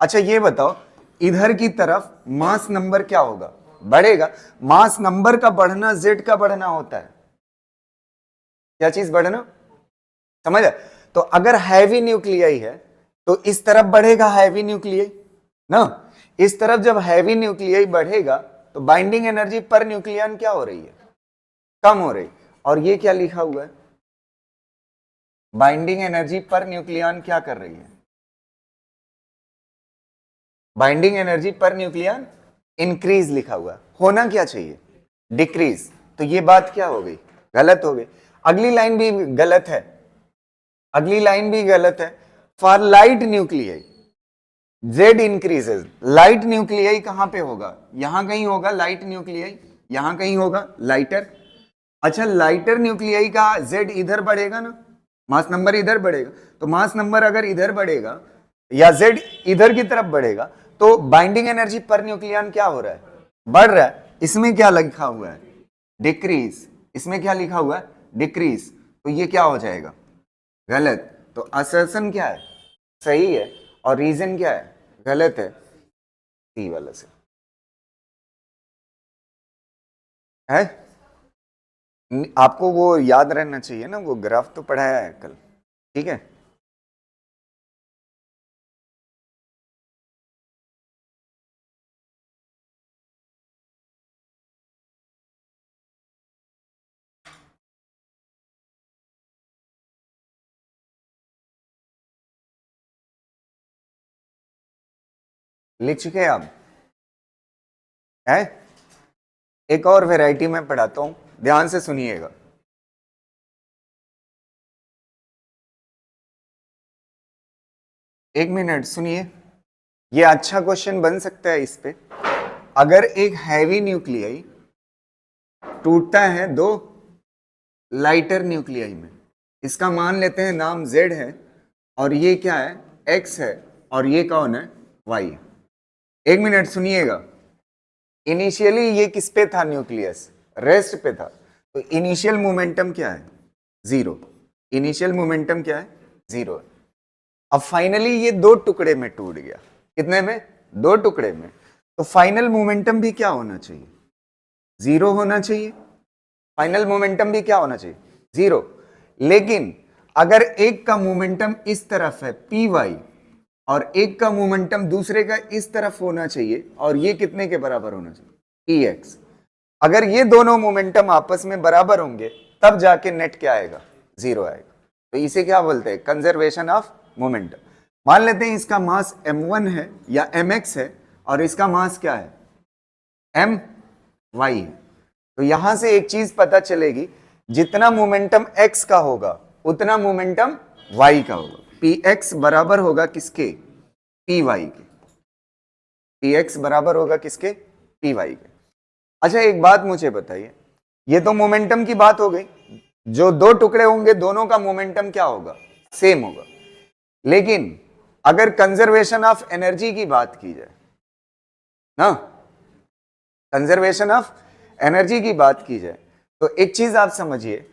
अच्छा ये बताओ, इधर की तरफ मास नंबर क्या होगा, बढ़ेगा। मास नंबर का बढ़ना Z का बढ़ना होता है, क्या चीज बढ़ना, समझ। तो अगर हैवी न्यूक्लियाई है तो इस तरफ बढ़ेगा हैवी न्यूक्लियाई ना, इस तरफ जब हैवी न्यूक्लियाई बढ़ेगा तो बाइंडिंग एनर्जी पर न्यूक्लियन क्या हो रही है, कम हो रही। और ये क्या लिखा हुआ है, बाइंडिंग एनर्जी पर न्यूक्लियन क्या कर रही है, binding energy per nucleon increase लिखा हुआ है। होना क्या चाहिए, डिक्रीज। तो ये बात क्या हो गई, गलत हो गई। अगली लाइन भी गलत है, अगली लाइन भी गलत है। For light nuclei Z increases, light nuclei कहां पे होगा, यहां कहीं होगा लाइट न्यूक्लियाई, यहां कहीं होगा लाइटर। अच्छा लाइटर न्यूक्लियाई का Z इधर बढ़ेगा ना, मास नंबर इधर बढ़ेगा। तो मास नंबर अगर इधर बढ़ेगा या z इधर की तरफ बढ़ेगा तो बाइंडिंग एनर्जी पर न्यूक्लियन क्या हो रहा है, बढ़ रहा है। इसमें क्या लिखा हुआ है, डिक्रीज। इसमें क्या लिखा हुआ है, डिक्रीज। तो ये क्या हो जाएगा, गलत। तो असर्शन क्या है, सही है, और रीजन क्या है, गलत है, सी वाला से है। आपको वो याद रहना चाहिए ना, वो ग्राफ तो पढ़ाया है कल, ठीक है। लिख चुके हैं आप, है। एक और वैरायटी मैं पढ़ाता हूं, ध्यान से सुनिएगा। एक मिनट सुनिए, ये अच्छा क्वेश्चन बन सकता है इस पे। अगर एक हैवी न्यूक्लियाई टूटता है दो लाइटर न्यूक्लियाई में, इसका मान लेते हैं नाम Z है और ये क्या है, X है, और ये कौन है, Y है। एक मिनट सुनिएगा, इनिशियली ये किस पे था, न्यूक्लियस रेस्ट पे था, तो इनिशियल मोमेंटम क्या है, जीरो। इनिशियल मोमेंटम क्या है, जीरो है। अब फाइनली ये दो टुकड़े में टूट गया, कितने में, दो टुकड़े में, तो फाइनल मोमेंटम भी क्या होना चाहिए, जीरो होना चाहिए। फाइनल मोमेंटम भी क्या होना चाहिए, जीरो। लेकिन अगर एक का मोमेंटम इस तरफ है पी वाई, और एक का मोमेंटम दूसरे का इस तरफ होना चाहिए, और ये कितने के बराबर होना चाहिए, पी एक्स। अगर ये दोनों मोमेंटम आपस में बराबर होंगे तब जाके नेट क्या आएगा, जीरो आएगा। तो इसे क्या बोलते हैं, कंजर्वेशन ऑफ मोमेंटम। मान लेते हैं इसका मास m1 है या mx है, और इसका मास क्या है, my है। तो यहां से एक चीज पता चलेगी, जितना मोमेंटम x का होगा उतना मोमेंटम y का होगा। px बराबर होगा किसके, py के। px बराबर होगा किसके, py के। अच्छा एक बात मुझे बताइए, ये तो मोमेंटम की बात हो गई, जो दो टुकड़े होंगे दोनों का मोमेंटम क्या होगा, सेम होगा। लेकिन अगर कंजर्वेशन ऑफ एनर्जी की बात की जाए ना, कंजर्वेशन ऑफ एनर्जी की बात की जाए, तो एक चीज आप समझिए,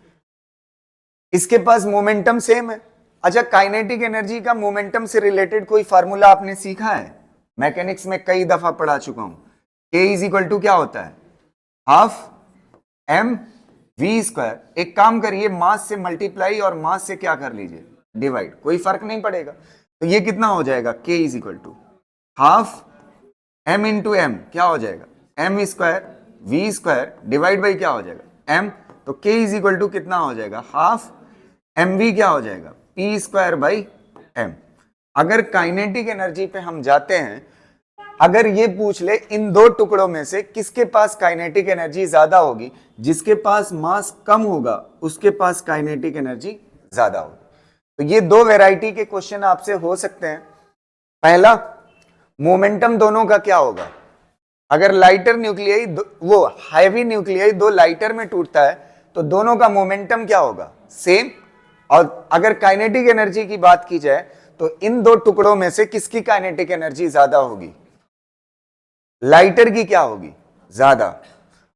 इसके पास मोमेंटम सेम है। अच्छा काइनेटिक एनर्जी का मोमेंटम से रिलेटेड कोई फार्मूला आपने सीखा है, मैकेनिक्स में कई दफा पढ़ा चुका हूं। K इज इक्वल टू क्या होता है, हाफ m v स्क्वायर। एक काम करिए, मास से मल्टीप्लाई और मास से क्या कर लीजिए, डिवाइड, कोई फर्क नहीं पड़ेगा। तो ये कितना हो जाएगा, K is equal to half m into m, क्या हो जाएगा, m square v square divide by क्या हो जाएगा, m। तो K इज इक्वल टू कितना हो जाएगा, हाफ mv क्या हो जाएगा, p स्क्वायर बाई m। अगर काइनेटिक एनर्जी पे हम जाते हैं, अगर ये पूछ ले इन दो टुकड़ों में से किसके पास काइनेटिक एनर्जी ज्यादा होगी, जिसके पास मास कम होगा उसके पास काइनेटिक एनर्जी ज्यादा होगी। तो ये दो वैरायटी के क्वेश्चन आपसे हो सकते हैं। पहला, मोमेंटम दोनों का क्या होगा, अगर लाइटर न्यूक्लियाई वो हैवी न्यूक्लियाई दो लाइटर में टूटता है तो दोनों का मोमेंटम क्या होगा, सेम। और अगर काइनेटिक एनर्जी की बात की जाए तो इन दो टुकड़ों में से किसकी काइनेटिक एनर्जी ज्यादा होगी, लाइटर की क्या होगी, ज्यादा,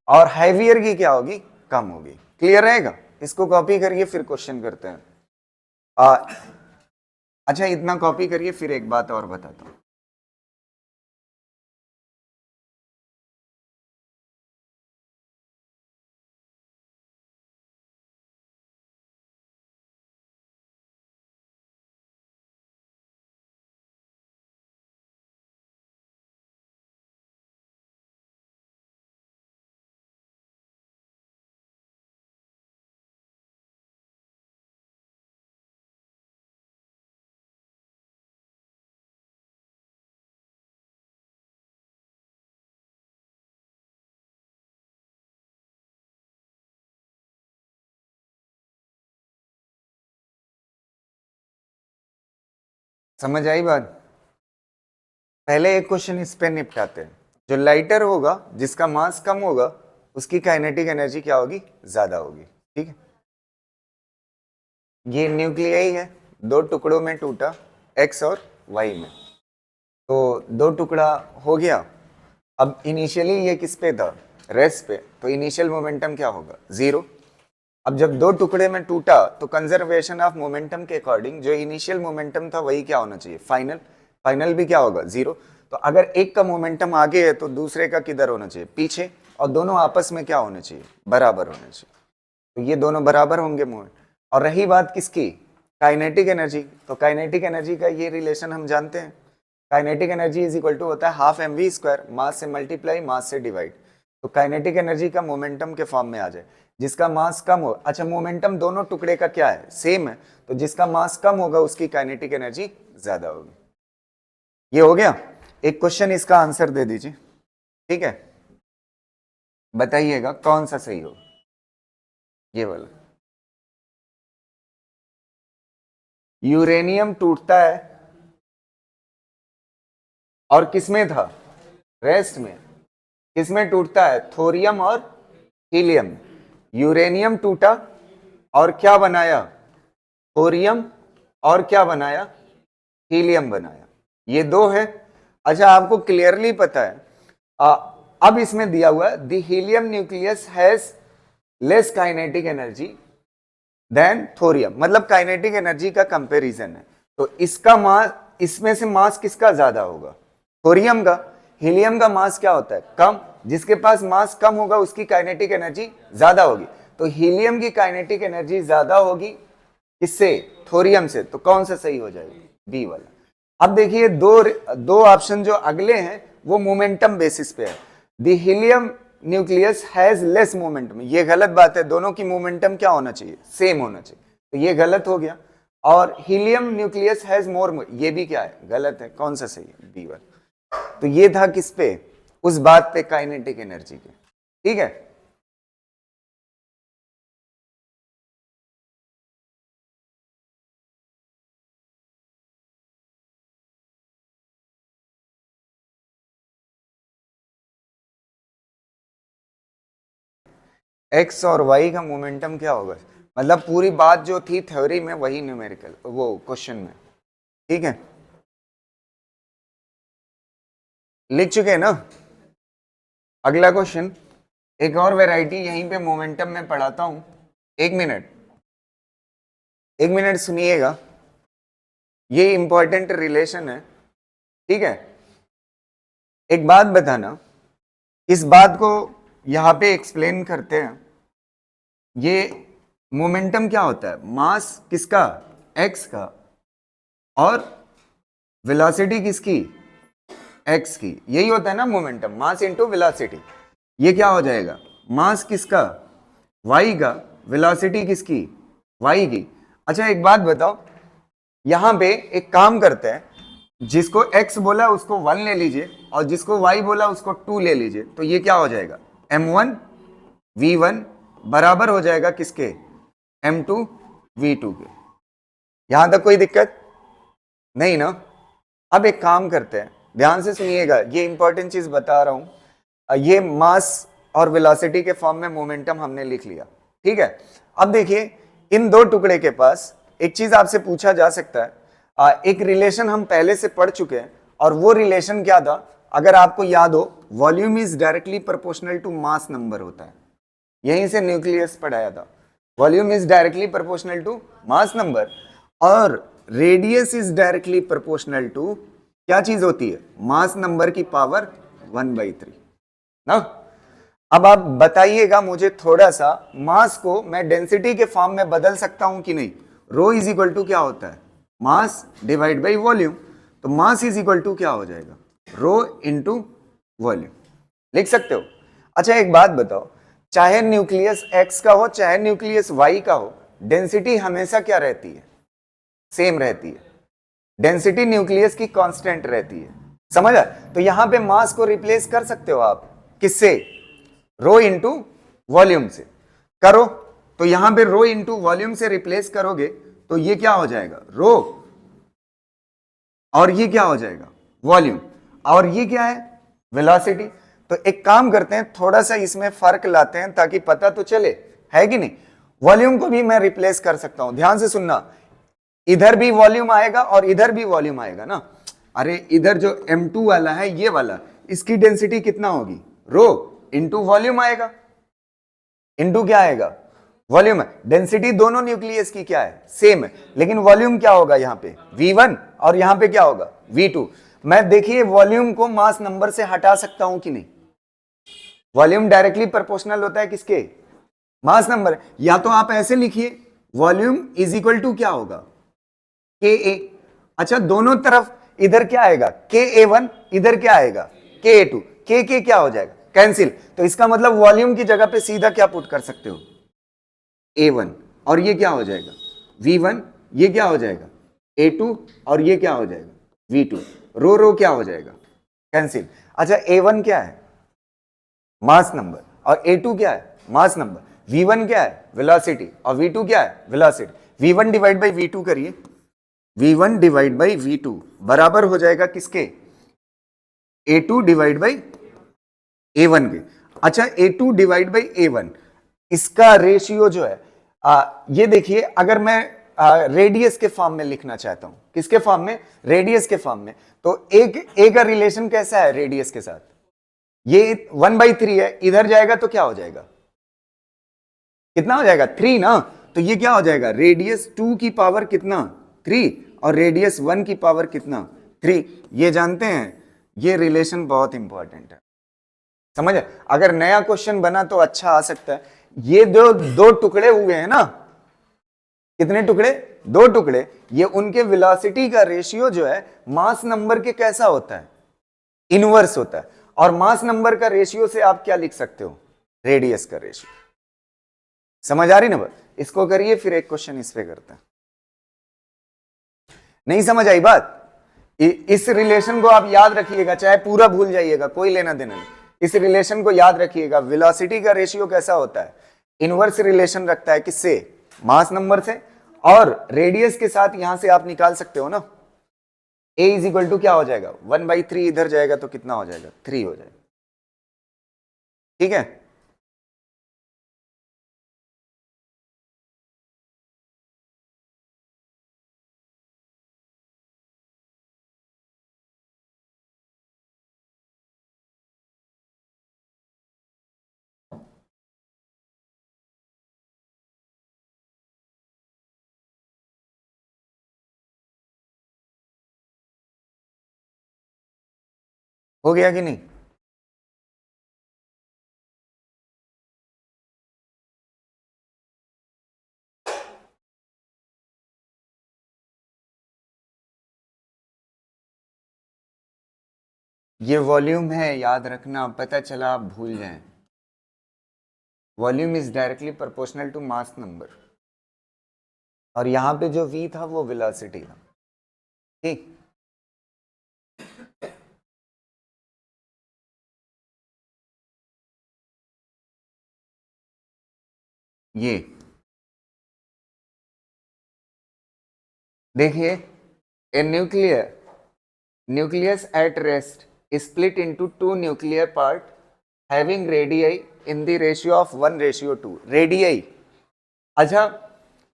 और हैवियर की क्या होगी, कम होगी। क्लियर रहेगा, इसको कॉपी करिए फिर क्वेश्चन करते हैं। अच्छा इतना कॉपी करिए, फिर एक बात और बताता हूं। समझ आई बात। पहले एक क्वेश्चन इस पे निपटाते हैं। जो लाइटर होगा जिसका मास कम होगा उसकी काइनेटिक एनर्जी क्या होगी, ज्यादा होगी, ठीक है। ये न्यूक्लियाई है, दो टुकड़ों में टूटा, एक्स और वाई में। तो 2 टुकड़ा हो गया। अब इनिशियली ये किस पे था, रेस्ट पे, तो इनिशियल मोमेंटम क्या होगा, 0। अब जब 2 टुकड़े में टूटा तो कंजर्वेशन ऑफ मोमेंटम के अकॉर्डिंग जो इनिशियल मोमेंटम था वही क्या होना चाहिए, फाइनल। फाइनल भी क्या होगा, 0। तो अगर एक का मोमेंटम आगे है तो दूसरे का किधर होना चाहिए, पीछे, और दोनों आपस में क्या होने चाहिए, बराबर होने चाहिए। तो ये दोनों बराबर होंगे मोमेंट। और रही बात किसकी, काइनेटिक एनर्जी, तो काइनेटिक एनर्जी का ये रिलेशन हम जानते हैं, kinetic energy is equal to होता है हाफ mv², मास से मल्टीप्लाई मास से डिवाइड। तो काइनेटिक एनर्जी का मोमेंटम के फॉर्म में आ जाए, जिसका मास कम हो, अच्छा मोमेंटम दोनों टुकड़े का क्या है, सेम है, तो जिसका मास कम होगा उसकी काइनेटिक एनर्जी ज्यादा होगी। ये हो गया। एक क्वेश्चन इसका आंसर दे दीजिए, ठीक है, बताइएगा कौन सा सही हो, ये वाला। यूरेनियम टूटता है और किसमें था, रेस्ट में। किसमें टूटता है, थोरियम और हीलियम। यूरेनियम टूटा और क्या बनाया, थोरियम, और क्या बनाया, हीलियम बनाया। ये 2 है। अच्छा आपको क्लियरली पता है, अब इसमें दिया हुआ the helium nucleus has less kinetic energy than thorium, मतलब काइनेटिक एनर्जी का कंपैरिजन है। तो इसका मास, इसमें से मास किसका ज्यादा होगा, थोरियम का। हीलियम का मास क्या होता है, कम, जिसके पास मास कम होगा उसकी काइनेटिक एनर्जी ज्यादा होगी। तो हीलियम की काइनेटिक एनर्जी ज्यादा होगी किससे, थोरियम से। तो कौन सा सही हो जाएगा, बी वाला। अब देखिए दो ऑप्शन जो अगले हैं वो मोमेंटम बेसिस पे है। The helium nucleus has less momentum, ये गलत बात है, दोनों की मोमेंटम क्या होना चाहिए, सेम होना चाहिए, तो ये गलत हो गया। और हीलियम न्यूक्लियस हैज मोर, ये भी क्या है, गलत है। कौन सा सही है, बी वाला। तो ये था किस पे, उस बात पे, काइनेटिक एनर्जी के, ठीक है। एक्स और वाई का मोमेंटम क्या होगा, मतलब पूरी बात जो थी थ्योरी में वही न्यूमेरिकल, वो क्वेश्चन में, ठीक है, लिख चुके हैं ना। अगला क्वेश्चन, एक और वैरायटी यहीं पे मोमेंटम में पढ़ाता हूं। एक मिनट सुनिएगा, ये इंपॉर्टेंट रिलेशन है, ठीक है। एक बात बताना, इस बात को यहां पे एक्सप्लेन करते हैं। ये मोमेंटम क्या होता है, मास किसका, एक्स का, और वेलोसिटी किसकी, एक्स की। यही होता है ना मोमेंटम, मास इनटू वेलोसिटी। ये क्या हो जाएगा, मास किसका, वाई का, वेलोसिटी किसकी, वाई की। अच्छा एक बात बताओ, यहां पे एक काम करते हैं, जिसको x बोला उसको 1 ले लीजिए और जिसको y बोला उसको 2 ले लीजिए। तो ये क्या हो जाएगा, m1 v1 बराबर हो जाएगा किसके, m2 v2 के। यहां तक कोई दिक्कत नहीं ना। अब एक काम करते हैं, ध्यान से सुनिएगा, ये इंपॉर्टेंट चीज बता रहा हूं। ये मास और वेलोसिटी के फॉर्म में मोमेंटम हमने लिख लिया, ठीक है। अब देखिए इन 2 टुकड़े के पास एक चीज आपसे पूछा जा सकता है, एक रिलेशन हम पहले से पढ़ चुके हैं, और वो रिलेशन क्या था, अगर आपको याद हो, volume is directly proportional to mass number होता है। यहीं से न्यूक्लियस पढ़ाया था, volume is directly proportional to mass number, और radius is directly proportional to क्या चीज होती है, मास नंबर की पावर 1/3 ना। अब आप बताइएगा मुझे थोड़ा सा, मास को मैं डेंसिटी के फॉर्म में बदल सकता हूं कि नहीं। रो इज इक्वल टू क्या होता है, मास डिवाइड बाई वॉल्यूम। तो मास इज इक्वल टू क्या हो जाएगा, रो इनटू वॉल्यूम, लिख सकते हो। अच्छा एक बात बताओ, चाहे न्यूक्लियस एक्स का हो चाहे न्यूक्लियस वाई का हो, डेंसिटी हमेशा क्या रहती है, सेम रहती है। डेंसिटी न्यूक्लियस की कांस्टेंट रहती है, समझा। तो यहां पे मास को रिप्लेस कर सकते हो आप किससे, रो इंटू वॉल्यूम से करो। तो यहां पे रो इंटू वॉल्यूम से रिप्लेस करोगे तो ये क्या हो जाएगा, रो, और ये क्या हो जाएगा, वॉल्यूम, और ये क्या है, वेलोसिटी। तो एक काम करते हैं, थोड़ा सा इसमें फर्क लाते हैं ताकि पता तो चले, है कि नहीं। वॉल्यूम को भी मैं रिप्लेस कर सकता हूं, ध्यान से सुनना, इधर भी वॉल्यूम आएगा और इधर भी वॉल्यूम आएगा ना। अरे इधर जो M2 वाला है ये वाला, इसकी डेंसिटी कितना होगी, रो इंटू वॉल्यूम आएगा, इंटू क्या आएगा, वॉल्यूम है। डेंसिटी दोनों न्यूक्लियस की क्या है, सेम है, लेकिन वॉल्यूम क्या होगा यहाँ पे V1 और यहाँ पे क्या होगा V2। मैं देखिए वॉल्यूम को मास नंबर से हटा सकता हूं कि नहीं, वॉल्यूम डायरेक्टली प्रोपोर्शनल होता है किसके, मास नंबर। या तो आप ऐसे लिखिए वॉल्यूम इज इक्वल टू क्या होगा के ए। अच्छा दोनों तरफ इधर क्या आएगा KA1, इधर क्या आएगा KA2, के क्या हो जाएगा कैंसिल। तो इसका मतलब वॉल्यूम की जगह पे सीधा क्या पुट कर सकते हो A1, और ये क्या हो जाएगा V1, ये क्या हो जाएगा A2, और ये क्या हो जाएगा V2। रो रो क्या हो जाएगा कैंसिल। अच्छा A1 क्या है मास नंबर और A2 क्या है मास नंबर, V1 क्या है वेलोसिटी और V2 क्या है velocity. V1 divide by V2 करिए, V1 डिवाइड बाई V2 बराबर हो जाएगा किसके A2 डिवाइड बाई A1 के। अच्छा A2 डिवाइड बाई A1 इसका रेशियो जो है ये देखिए, अगर मैं रेडियस के फॉर्म में लिखना चाहता हूं, किसके फॉर्म में रेडियस के फॉर्म में, तो एक का रिलेशन कैसा है रेडियस के साथ, ये 1/3 है, इधर जाएगा तो क्या हो जाएगा कितना हो जाएगा 3 ना। तो ये क्या हो जाएगा रेडियस 2 की पावर कितना 3 और रेडियस 1 की पावर कितना 3। ये जानते हैं ये रिलेशन बहुत इंपॉर्टेंट है, समझ। अगर नया क्वेश्चन बना तो अच्छा आ सकता है। ये जो दो टुकड़े हुए हैं ना, कितने टुकड़े, दो टुकड़े, ये उनके वेलोसिटी का रेशियो जो है मास नंबर के कैसा होता है इनवर्स होता है। और मास नंबर का रेशियो से आप क्या लिख सकते हो रेडियस का रेशियो। समझ आ रही ना, इसको करिए फिर एक क्वेश्चन इस पे करते हैं। नहीं समझ आई बात, इस रिलेशन को आप याद रखिएगा, चाहे पूरा भूल जाइएगा कोई लेना देना नहीं। इस रिलेशन को याद रखिएगा, वेलोसिटी का रेशियो कैसा होता है इनवर्स रिलेशन रखता है किससे मास नंबर से, और रेडियस के साथ यहां से आप निकाल सकते हो ना A इज इक्वल टू क्या हो जाएगा 1/3, इधर जाएगा तो कितना हो जाएगा 3 हो जाएगा, ठीक है। हो गया कि नहीं, ये वॉल्यूम है याद रखना, पता चला आप भूल जाएं। Volume is directly proportional to mass number, और यहां पे जो V था वो वेलोसिटी था, ठीक। ये देखिए ए nucleus at rest is split into two nuclear part having radii in the ratio of 1:2। radii, अच्छा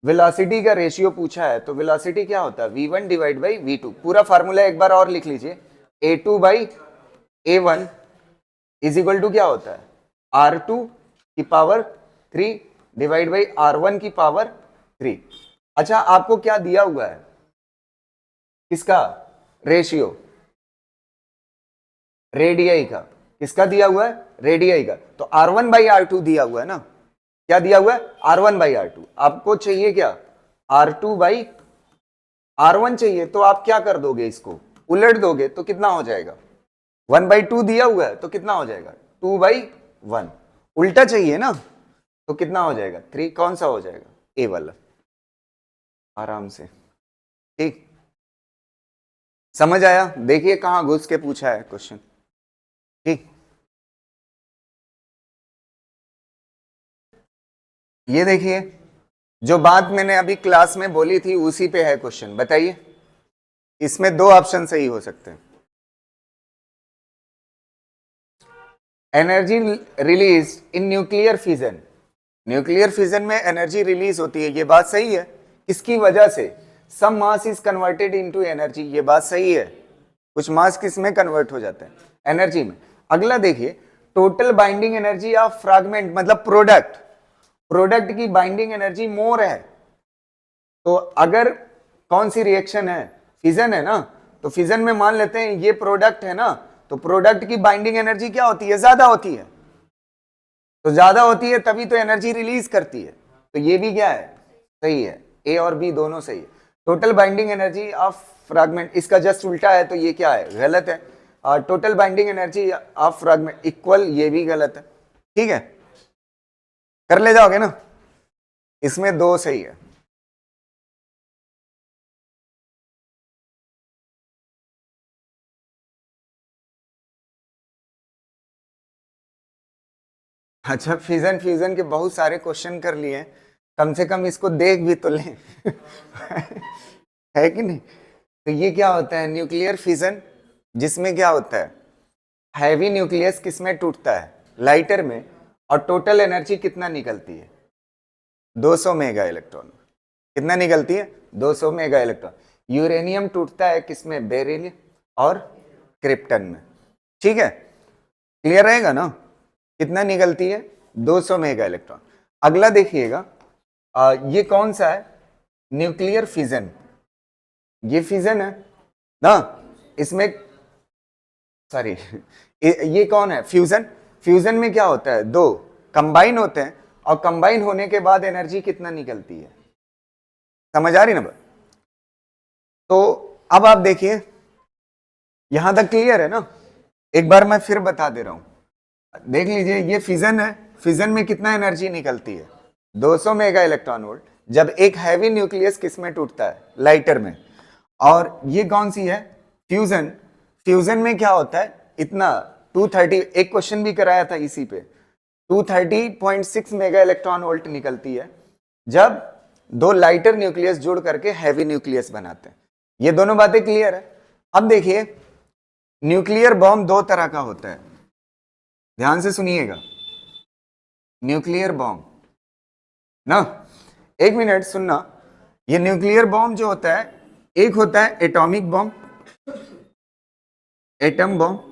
वेलोसिटी का रेशियो पूछा है तो वेलोसिटी क्या होता है V1 डिवाइड बाई V2। पूरा फार्मूला एक बार और लिख लीजिए, A2 by A1 is equal to क्या होता है R2 की पावर 3 डिवाइड बाई R1 की पावर 3। अच्छा आपको क्या दिया हुआ है किसका रेशियो, रेडियई का, किसका दिया हुआ है रेडियई का, तो R1 बाई R2 दिया हुआ है ना, क्या दिया हुआ है R1 बाई R2। आपको चाहिए क्या R2 बाई R1 चाहिए, तो आप क्या कर दोगे इसको उलट दोगे तो कितना हो जाएगा 1/2 दिया हुआ है तो कितना हो जाएगा 2/1, उल्टा चाहिए ना तो कितना हो जाएगा 3। कौन सा हो जाएगा ए वाला, आराम से, ठीक। समझ आया, देखिए कहां घुस के पूछा है क्वेश्चन, ठीक। ये देखिए जो बात मैंने अभी क्लास में बोली थी उसी पे है क्वेश्चन, बताइए इसमें दो ऑप्शन सही हो सकते हैं। Energy release in nuclear fission, nuclear fission में एनर्जी रिलीज होती है, ये बात सही है। किसकी वजह से, some mass is converted into energy, ये बात सही है। कुछ मास किस में कन्वर्ट हो जाते हैं, एनर्जी में। अगला देखिए, total binding energy of fragment मतलब प्रोडक्ट की बाइंडिंग एनर्जी मोर है। तो अगर कौन सी रिएक्शन है, फिजन है ना, तो फिजन में मान लेते हैं ये प्रोडक्ट है ना, तो प्रोडक्ट की बाइंडिंग एनर्जी क्या होती है, ज्यादा होती है। तो ज्यादा होती है तभी तो एनर्जी रिलीज करती है। तो ये भी क्या है, सही है, ए और बी दोनों सही है। Total binding energy of fragment, इसका जस्ट उल्टा है, तो ये क्या है, गलत है। और total binding energy of fragment equal, ये भी गलत है। ठीक है, कर ले जाओगे ना, इसमें दो सही है। अच्छा, फ्यूजन फ्यूजन के बहुत सारे क्वेश्चन कर लिए, कम से कम इसको देख भी तो लें है कि नहीं। तो ये क्या होता है, न्यूक्लियर फिजन, जिसमें क्या होता है, हैवी न्यूक्लियस किसमें टूटता है, लाइटर में, और टोटल एनर्जी कितना निकलती है, 200 मेगा इलेक्ट्रॉन। कितना निकलती है, 200 मेगा इलेक्ट्रॉन। यूरेनियम टूटता है किसमें, बेरिलियम और क्रिप्टन में। ठीक है, क्लियर रहेगा ना, कितना निकलती है, 200 मेगा इलेक्ट्रॉन। अगला देखिएगा, ये कौन सा है, न्यूक्लियर फिजन। ये फिजन है ना, इसमें सॉरी ये कौन है, फ्यूजन। फ्यूजन में क्या होता है, दो कंबाइन होते हैं, और कंबाइन होने के बाद एनर्जी कितना निकलती है, समझ आ रही ना। तो अब आप देखिए, यहां तक क्लियर है ना, एक बार मैं फिर बता दे रहा हूं, देख लीजिए, ये फिजन है, फिजन में कितना एनर्जी निकलती है, 200 मेगा इलेक्ट्रॉन वोल्ट, जब एक हैवी न्यूक्लियस किसमें टूटता है, लाइटर में। और ये कौन सी है, फ्यूजन। फ्यूजन में क्या होता है, इतना 230, एक क्वेश्चन भी कराया था इसी पे, 230.6 मेगा इलेक्ट्रॉन वोल्ट निकलती है जब दो लाइटर न्यूक्लियस जुड़ करके हैवी न्यूक्लियस बनाते हैं। ये दोनों बातें क्लियर है। अब देखिए, न्यूक्लियर बॉम्ब दो तरह का होता है, ध्यान से सुनिएगा, न्यूक्लियर बॉम्ब ना, एक मिनट सुनना। ये न्यूक्लियर बॉम्ब जो होता है, एक होता है एटॉमिक बॉम्ब, एटम बॉम्ब,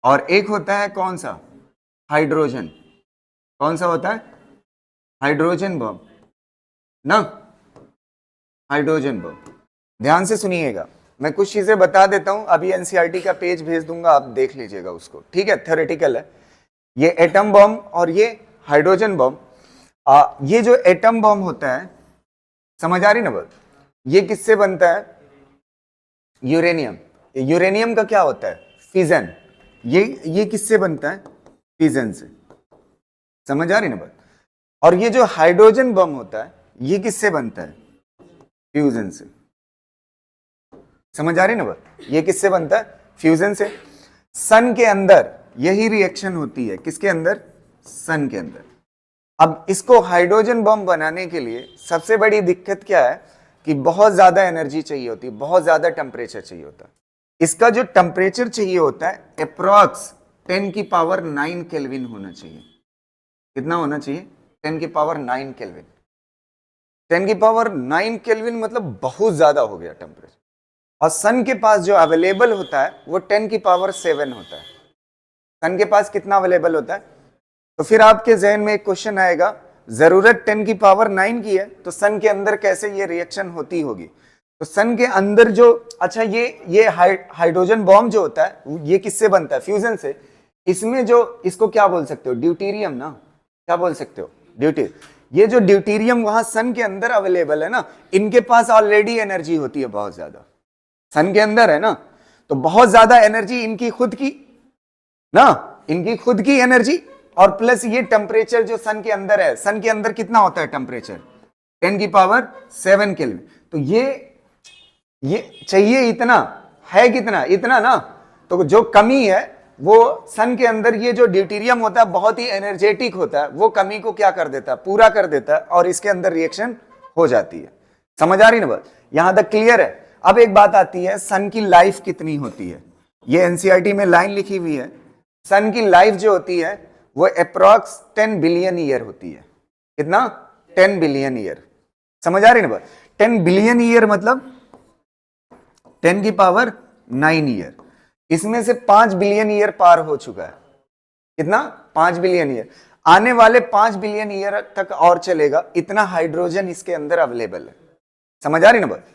और एक होता है कौन सा, हाइड्रोजन। कौन सा होता है, हाइड्रोजन बॉम्ब ना, हाइड्रोजन बॉम्ब। ध्यान से सुनिएगा, मैं कुछ चीजें बता देता हूं, अभी एनसीईआरटी का पेज भेज दूंगा, आप देख लीजिएगा उसको। ठीक है, थ्योरेटिकल है। ये एटम बॉम्ब और ये हाइड्रोजन बॉम्ब। ये जो एटम बॉम्ब होता है, समझ आ रही ना बात, ये किससे बनता है, यूरेनियम। यूरेनियम का क्या होता है, फिजन। ये किससे बनता है, फिजन से, समझ आ रही ना बात। और ये जो हाइड्रोजन बम होता है, ये किससे बनता है, फ्यूजन से, समझ आ रही ना बात। ये किससे बनता है, फ्यूजन से। सन के अंदर यही रिएक्शन होती है, किसके अंदर, सन के अंदर। अब इसको हाइड्रोजन बम बनाने के लिए सबसे बड़ी दिक्कत क्या है कि बहुत ज्यादा एनर्जी चाहिए होती है, बहुत ज्यादा टेम्परेचर चाहिए होता है। इसका जो टेम्परेचर चाहिए होता है अप्रॉक्स 10 की पावर 9 केल्विन होना चाहिए। कितना होना चाहिए, 10 की पावर 9 केल्विन। 10 की पावर 9 केल्विन मतलब बहुत ज्यादा हो गया टेम्परेचर। और सन के पास जो अवेलेबल होता है वो 10 की पावर 7 होता है। सन के पास कितना अवेलेबल होता है, तो फिर आपके जहन में एक क्वेश्चन आएगा, जरूरत 10 की पावर 9 की है, तो सन के अंदर कैसे ये रिएक्शन होती होगी। तो सन के अंदर जो, अच्छा ये हाइड्रोजन बॉम्ब जो होता है, ये किससे बनता है, फ्यूजन से। इसमें जो, इसको क्या बोल सकते हो, ड्यूटेरियम ना, क्या बोल सकते हो, ड्यूटेरियम। ये जो ड्यूटेरियम वहां सन के अंदर अवेलेबल है ना, इनके पास ऑलरेडी एनर्जी होती है बहुत ज्यादा, सन के अंदर है ना, तो बहुत ज्यादा एनर्जी इनकी खुद की ना, इनकी खुद की एनर्जी, और प्लस ये टेम्परेचर जो सन के अंदर है, सन के अंदर कितना होता है टेम्परेचर, 10 की पावर 7 केल्विन। तो ये चाहिए इतना, है कितना, इतना ना। तो जो कमी है वो सन के अंदर, ये जो ड्यूटेरियम होता है बहुत ही एनर्जेटिक होता है, वो कमी को क्या कर देता है, पूरा कर देता है, और इसके अंदर रिएक्शन हो जाती है। समझ आ रही ना बात, यहां तक क्लियर है। अब एक बात आती है, सन की लाइफ कितनी होती है। ये एनसीईआरटी में लाइन लिखी हुई है, सन की लाइफ जो होती है वो अप्रॉक्स 10 बिलियन ईयर होती है। कितना, 10 बिलियन ईयर। समझ आ रही ना बात, 10 बिलियन ईयर मतलब 10 की पावर 9 ईयर, इसमें से 5 बिलियन ईयर पार हो चुका है। कितना? 5 बिलियन ईयर। आने वाले 5 बिलियन ईयर तक और चलेगा, इतना हाइड्रोजन इसके अंदर अवेलेबल है। समझ आ रही ना बात?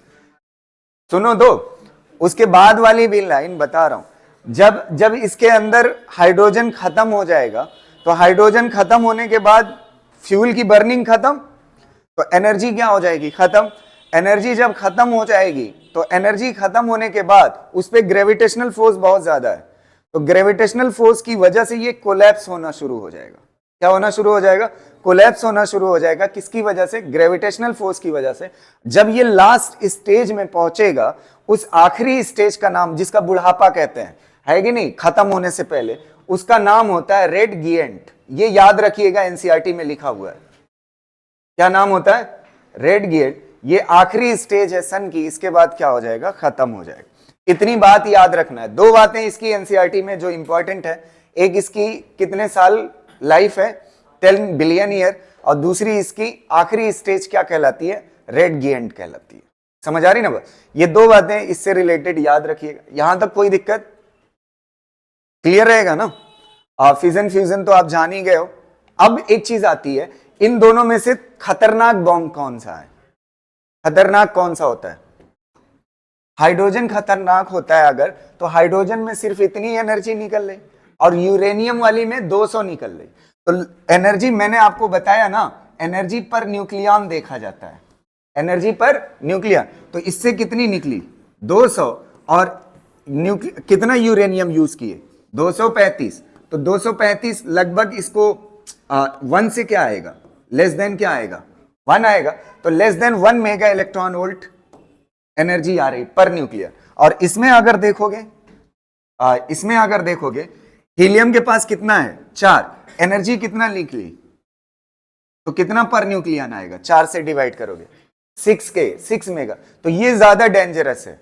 सुनो तो, उसके बाद वाली भी लाइन बता रहा हूं। जब जब इसके अंदर हाइड्रोजन खत्म हो जाएगा, तो हाइड्रोजन खत्म होने के बाद फ्यूल की बर्निंग खत्म, तो एनर्जी क्या हो जाएगी? खत्म। एनर्जी जब खत्म हो जाएगी, तो एनर्जी खत्म होने के बाद उस पर ग्रेविटेशनल फोर्स बहुत ज्यादा है, तो ग्रेविटेशनल फोर्स की वजह से ये कोलैप्स होना शुरू हो जाएगा। क्या होना शुरू हो जाएगा? कोलैप्स होना शुरू हो जाएगा। किसकी वजह से? ग्रेविटेशनल फोर्स की वजह से। जब ये लास्ट स्टेज में पहुंचेगा, उस आखिरी स्टेज का नाम, जिसका बुढ़ापा कहते हैं, है कि नहीं, खत्म होने से पहले, उसका नाम होता है रेड गिएंट। ये याद रखिएगा, एनसीईआरटी में लिखा हुआ है। क्या नाम होता है? रेड गिएंट। ये आखिरी स्टेज है सन की, इसके बाद क्या हो जाएगा? खत्म हो जाएगा। इतनी बात याद रखना है। दो बातें इसकी एनसीईआरटी में जो इंपॉर्टेंट है, एक इसकी कितने साल लाइफ है, 10 बिलियन ईयर, और दूसरी इसकी आखिरी स्टेज क्या कहलाती है? रेड गिएंट कहलाती है। समझ आ रही ना बात? ये दो बातें इससे रिलेटेड याद रखिएगा। यहां तक कोई दिक्कत? क्लियर रहेगा ना? फिजन फ्यूजन तो आप जान ही गए हो। अब एक चीज आती है, इन दोनों में से खतरनाक बॉम्ब कौन सा है? खतरनाक कौन सा होता है? हाइड्रोजन खतरनाक होता है अगर, तो हाइड्रोजन में सिर्फ इतनी एनर्जी निकल रही, और यूरेनियम वाली में 200 निकल रही। तो एनर्जी मैंने आपको बताया ना, एनर्जी पर न्यूक्लियन देखा जाता है, एनर्जी पर न्यूक्लियन। तो इससे कितनी निकली? 200। और कितना यूरेनियम यूज किए? 235। तो 235 लगभग इसको 1 से क्या आएगा? लेस देन क्या आएगा? 1 आएगा। तो less than 1 mega electron volt energy आ रही पर न्यूक्लियर। और इसमें अगर देखोगे हीलियम के पास कितना है? 4। एनर्जी कितना निकली? तो कितना पर न्यूक्लियन आएगा? 4 से डिवाइड करोगे 6 मेगा। तो ये ज्यादा डेंजरस है।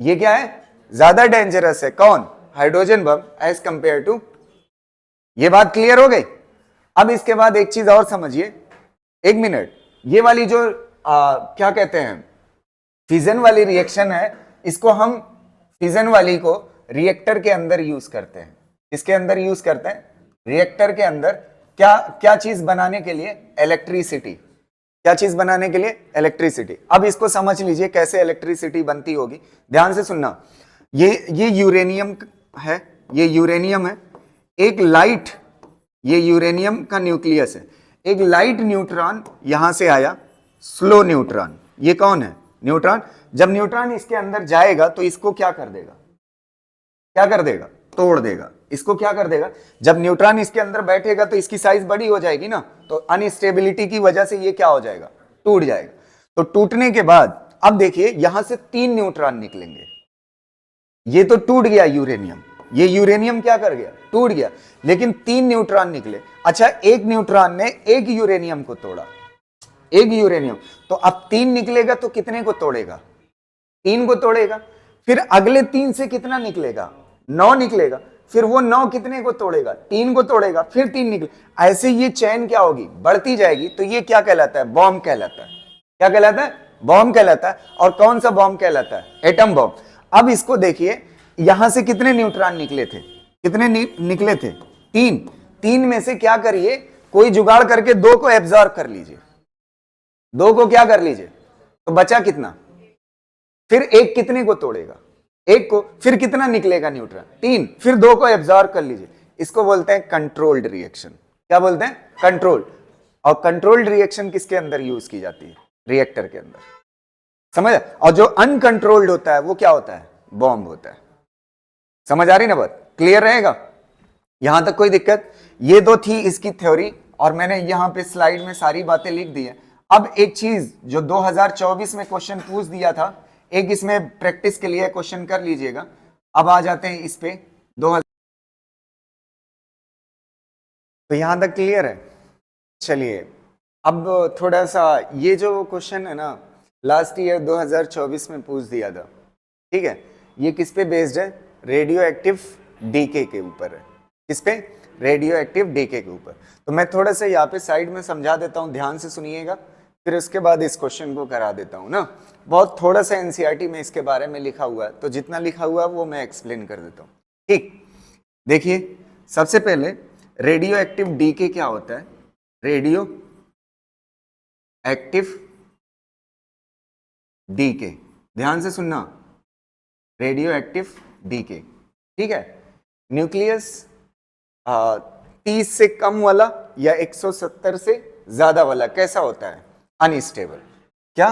ये क्या है? ज्यादा डेंजरस है। कौन? Hydrogen bomb as compare to. ये बात क्लियर हो गई? अब इसके बाद एक चीज और समझिए, 1 मिनट। ये वाली जो क्या कहते हैं, फिजन वाली रिएक्शन है, इसको हम फिजन वाली को रिएक्टर के अंदर यूज करते हैं। इसके अंदर यूज करते हैं रिएक्टर के अंदर। क्या चीज बनाने के लिए? इलेक्ट्रिसिटी। क्या चीज बनाने के लिए? इलेक्ट्रिसिटी। अब इसको समझ लीजिए कैसे इलेक्ट्रिसिटी बनती होगी, ध्यान से सुनना। ये यूरेनियम है, ये यूरेनियम है। एक लाइट, ये यूरेनियम का न्यूक्लियस है। एक लाइट न्यूट्रॉन यहां से आया, स्लो न्यूट्रॉन। ये कौन है? न्यूट्रॉन। जब न्यूट्रॉन इसके अंदर जाएगा तो इसको क्या कर देगा? क्या कर देगा? तोड़ देगा। इसको क्या कर देगा? जब न्यूट्रॉन इसके अंदर बैठेगा तो इसकी साइज बड़ी हो जाएगी ना, तो अनस्टेबिलिटी की वजह से ये क्या हो जाएगा? टूट जाएगा। तो टूटने के बाद अब देखिए यहां से 3 न्यूट्रॉन निकलेंगे। ये तो टूट गया यूरेनियम, ये यूरेनियम क्या कर गया? टूट गया। लेकिन 3 न्यूट्रॉन निकले। अच्छा, एक न्यूट्रॉन ने एक यूरेनियम को तोड़ा, एक यूरेनियम। तो अब 3 निकलेगा तो कितने को तोड़ेगा? 3 को तोड़ेगा। फिर अगले 3 से कितना निकलेगा? 9 निकलेगा। फिर वो 9 कितने को तोड़ेगा? 3 को तोड़ेगा। फिर 3 निकले। ऐसे ये चैन क्या होगी? बढ़ती जाएगी। तो ये क्या कहलाता है? बॉम्ब कहलाता है। क्या कहलाता है? बॉम्ब कहलाता है। और कौन सा बॉम्ब कहलाता है? Atom bomb. अब इसको देखिए, यहां से कितने न्यूट्रॉन निकले थे? कितने निकले थे? 3। 3 में से क्या करिए, कोई जुगाड़ करके 2 को एब्जॉर्ब कर लीजिए। 2 को क्या कर लीजिए? तो बचा कितना? फिर एक कितने को तोड़ेगा? 1 को। फिर कितना निकलेगा न्यूट्रॉन? 3। फिर 2 को एब्जॉर्ब कर लीजिए। इसको बोलते हैं कंट्रोल्ड रिएक्शन। क्या बोलते हैं? कंट्रोल। और कंट्रोल्ड रिएक्शन किसके अंदर यूज की जाती है? रिएक्टर के अंदर। समझ? और जो अनकंट्रोल्ड होता है वो क्या होता है? बॉम्ब होता है। समझ आ रही ना बात? क्लियर रहेगा? यहां तक कोई दिक्कत? ये दो थी इसकी थ्योरी, और मैंने यहां पे स्लाइड में सारी बातें लिख दी है। अब एक चीज जो 2024 में क्वेश्चन पूछ दिया था, एक इसमें प्रैक्टिस के लिए क्वेश्चन कर लीजिएगा। अब आ जाते हैं इस पे 2000। तो यहां तक क्लियर है? चलिए, अब थोड़ा सा ये जो क्वेश्चन है ना, लास्ट ईयर 2024 में पूछ दिया था, ठीक है। ये किस पे बेस्ड है? रेडियो एक्टिव डीके के ऊपर है। किस पे? रेडियो एक्टिव डीके के ऊपर। तो मैं थोड़ा सा यहाँ पे साइड में समझा देता हूँ, ध्यान से सुनिएगा, फिर उसके बाद इस क्वेश्चन को करा देता हूँ ना। बहुत थोड़ा सा एनसीईआरटी में इसके बारे में लिखा हुआ है, तो जितना लिखा हुआ है वो मैं एक्सप्लेन कर देता हूँ। ठीक, देखिए सबसे पहले रेडियो एक्टिव डीके क्या होता है? रेडियो एक्टिव डीके, ध्यान से सुनना, रेडियो एक्टिव डीके, ठीक है। न्यूक्लियस 30 से कम वाला या 170 से ज्यादा वाला कैसा होता है? अनस्टेबल। क्या?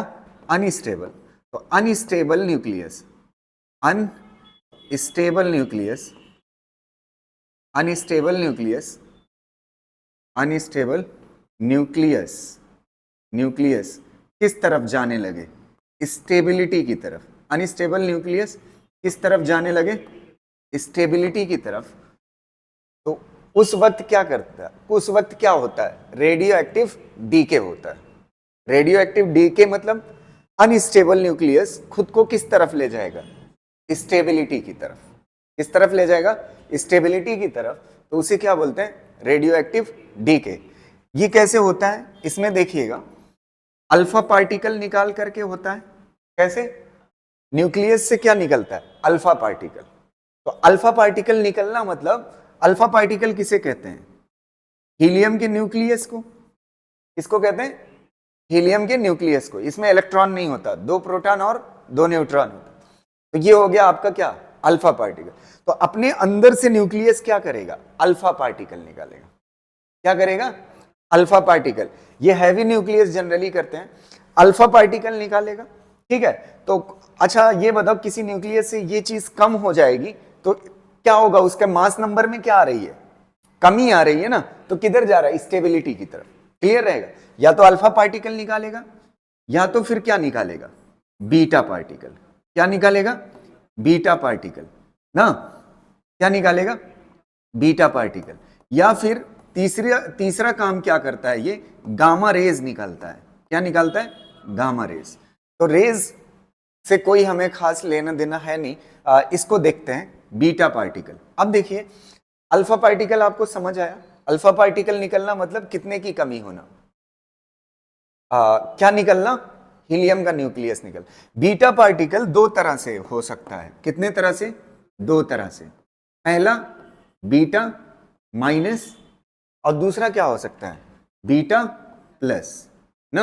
अनस्टेबल। तो unstable nucleus, unstable nucleus, unstable nucleus, unstable nucleus, nucleus किस तरफ जाने लगे? स्टेबिलिटी की तरफ। अनस्टेबल न्यूक्लियस किस तरफ जाने लगे? स्टेबिलिटी की तरफ। तो उस वक्त क्या करता है? उस वक्त क्या होता है? रेडियो एक्टिव डीके होता है। रेडियो एक्टिव डीके मतलब अनस्टेबल न्यूक्लियस खुद को किस तरफ ले जाएगा? स्टेबिलिटी की तरफ। किस तरफ ले जाएगा? स्टेबिलिटी की तरफ। तो उसे क्या बोलते हैं? Radioactive decay. ये कैसे होता है? इसमें देखिएगा, अल्फा पार्टिकल निकाल करके होता है। कैसे? न्यूक्लियस से क्या निकलता है? Alpha particle. तो अल्फा पार्टिकल निकलना मतलब, अल्फा पार्टिकल किसे कहते हैं? हीलियम के न्यूक्लियस को। किसको कहते हैं? हीलियम के न्यूक्लियस को। इसमें इलेक्ट्रॉन नहीं होता, 2 प्रोटॉन और 2 न्यूट्रॉन होता। तो ये हो गया आपका क्या? Alpha particle. तो अपने अंदर से न्यूक्लियस क्या करेगा? अल्फा पार्टिकल निकालेगा। क्या करेगा? Alpha particle. ये हैवी न्यूक्लियस जनरली करते हैं, अल्फा पार्टिकल निकालेगा। ठीक है, तो अच्छा ये बताओ, किसी न्यूक्लियस से ये चीज कम हो जाएगी तो क्या होगा? उसके मास नंबर में क्या आ रही है? कमी आ रही है ना। तो किधर जा रहा है? स्टेबिलिटी की तरफ। क्लियर रहेगा? या तो अल्फा पार्टिकल निकालेगा या तो फिर क्या निकालेगा? Beta particle. क्या निकालेगा? बीटा पार्टिकल ना। क्या निकालेगा? Beta particle. या फिर तीसरा काम क्या करता है? ये गामा रेज निकालता है। क्या निकालता है? Gamma rays. तो रेज से कोई हमें खास लेना देना है नहीं, इसको देखते हैं बीटा पार्टिकल। अब देखिए, अल्फा पार्टिकल आपको समझ आया? अल्फा पार्टिकल निकलना मतलब कितने की कमी होना? क्या निकलना? हीलियम का न्यूक्लियस निकल। बीटा पार्टिकल 2 तरह से हो सकता है। कितने तरह से? 2 तरह से। पहला बीटा माइनस और दूसरा क्या हो सकता है? बीटा प्लस ना।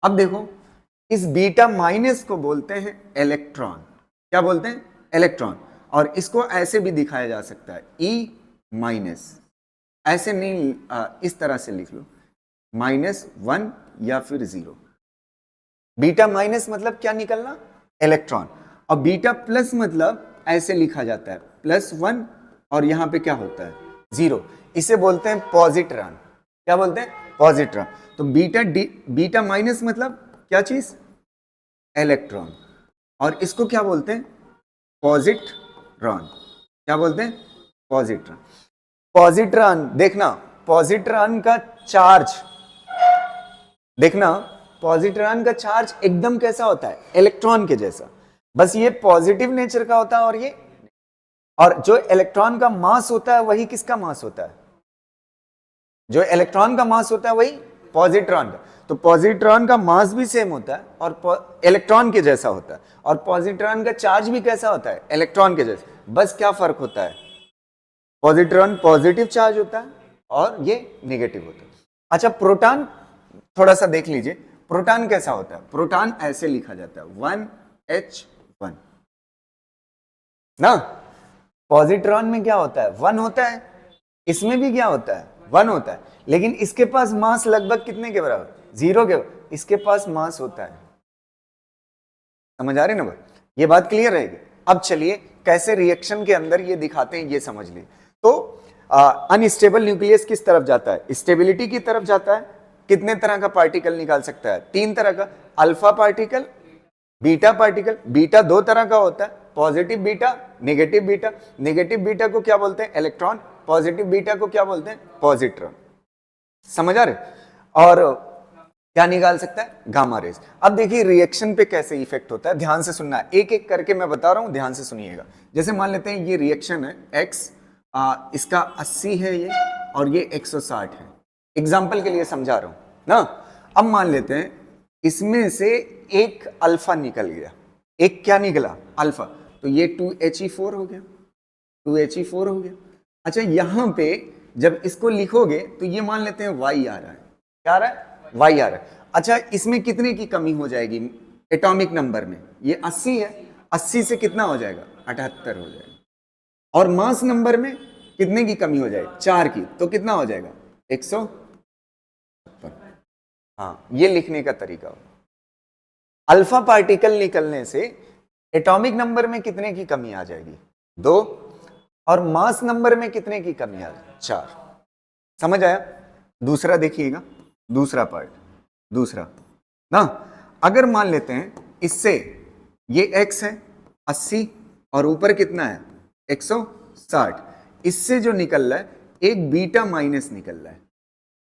अब देखो, इस बीटा माइनस को बोलते हैं इलेक्ट्रॉन। क्या बोलते हैं? इलेक्ट्रॉन। और इसको ऐसे भी दिखाया जा सकता है, ई माइनस। ऐसे नहीं, इस तरह से लिख लो, -1 या फिर 0। बीटा माइनस मतलब क्या निकलना? इलेक्ट्रॉन। और बीटा प्लस मतलब ऐसे लिखा जाता है, +1 और यहां पे क्या होता है? 0। इसे बोलते हैं पॉजिट्रॉन। क्या बोलते हैं? पॉजिट्रॉन। तो बीटा माइनस मतलब क्या चीज? इलेक्ट्रॉन। और इसको क्या बोलते हैं? पॉजिट्रॉन। क्या बोलते हैं? पॉजिट्रॉन। पॉजिट्रॉन देखना, पॉजिट्रॉन का चार्ज देखना, पॉजिट्रॉन का चार्ज एकदम कैसा होता है? इलेक्ट्रॉन के जैसा। बस ये पॉजिटिव नेचर का होता है। और जो इलेक्ट्रॉन का मास होता है वही किसका मास होता है? जो इलेक्ट्रॉन का मास होता है वही पॉजिट्रॉन का। तो पॉजिट्रॉन का मास भी सेम होता है और इलेक्ट्रॉन के जैसा होता है। और पॉजिट्रॉन का चार्ज भी कैसा होता है? इलेक्ट्रॉन के जैसा। बस क्या फर्क होता है? पॉजिट्रॉन पॉजिटिव चार्ज होता है और ये नेगेटिव होता है। अच्छा, प्रोटॉन थोड़ा सा देख लीजिए। प्रोटॉन कैसा होता है? प्रोटॉन ऐसे लिखा जाता है, 1H1 ना। पॉजिट्रॉन में क्या होता है? 1 होता है। इसमें भी क्या होता है? 1 होता है। लेकिन इसके पास मास लगभग कितने के बराबर? 0 के बराबर। इसके पास मास होता है। समझ आ रही ना बात? ये बात क्लियर रहेगी? अब चलिए कैसे रिएक्शन के अंदर ये दिखाते हैं, ये समझ लिए। तो अनस्टेबल न्यूक्लियस किस तरफ जाता है? स्टेबिलिटी की तरफ जाता है। कितने तरह का पार्टिकल निकाल सकता है? 3 तरह का। Alpha particle, beta particle. Beta 2 तरह का होता है, positive beta, negative beta. Negative beta को क्या बोलते हैं? इलेक्ट्रॉन। पॉजिटिव बीटा को क्या बोलते हैं? पॉजिट्रॉन। समझ आ रहे? और क्या निकाल सकता है? Gamma rays. अब देखिए रिएक्शन पे कैसे इफेक्ट होता है, ध्यान से सुनना। एक एक करके मैं बता रहा हूं, ध्यान से सुनिएगा। जैसे मान लेते हैं ये रिएक्शन है X, इसका 80 है ये और ये 160 है। एग्जाम्पल के लिए समझा रहा हूं ना। अब मान लेते हैं इसमें से एक अल्फा निकल गया, एक क्या निकला? अल्फा। तो ये 2He4 हो गया, 2He4 हो गया। अच्छा, यहां पे जब इसको लिखोगे तो ये मान लेते हैं Y आ रहा है। क्या आ रहा है? Y आ रहा है। अच्छा, इसमें कितने की कमी हो जाएगी एटॉमिक नंबर में? ये 80 है, 80 से कितना हो जाएगा? 78 हो जाएगा। और मास नंबर में कितने की कमी हो जाएगी? 4 की, तो कितना हो जाएगा? 170। हाँ, ये लिखने का तरीका हो। अल्फा पार्टिकल निकलने से एटॉमिक नंबर में कितने की कमी आ जाएगी? 2। और मास नंबर में कितने की कमी आ जाएगी? 4। समझ आया? दूसरा देखिएगा, दूसरा पार्ट, दूसरा ना। अगर मान लेते हैं इससे ये x है 80 और ऊपर कितना है? 160। इससे जो निकल रहा है एक बीटा माइनस निकल रहा है।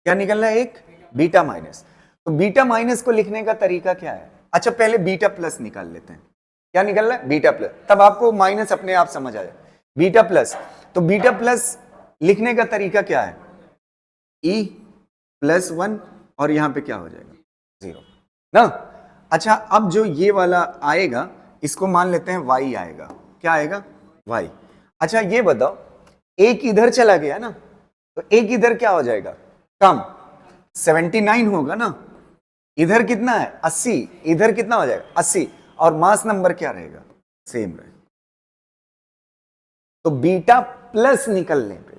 क्या निकल रहा है? एक बीटा माइनस। तो बीटा माइनस को लिखने का तरीका क्या है? अच्छा, पहले बीटा प्लस निकाल लेते हैं। क्या निकल रहा है? Beta plus. तब आपको माइनस अपने आप समझ आ जाए। बीटा प्लस, तो बीटा प्लस लिखने का तरीका क्या है? E+1 और यहां पे क्या हो जाएगा? 0 ना। अच्छा, अब जो ये वाला आएगा इसको मान लेते हैं y आएगा। क्या आएगा? y। अच्छा, ये बताओ, एक इधर चला गया ना, तो एक इधर क्या हो जाएगा? कम, 79 होगा ना। इधर कितना है? 80। इधर कितना हो जाएगा? 80। और मास नंबर क्या रहेगा? सेम रहेगा। तो बीटा प्लस निकलने पे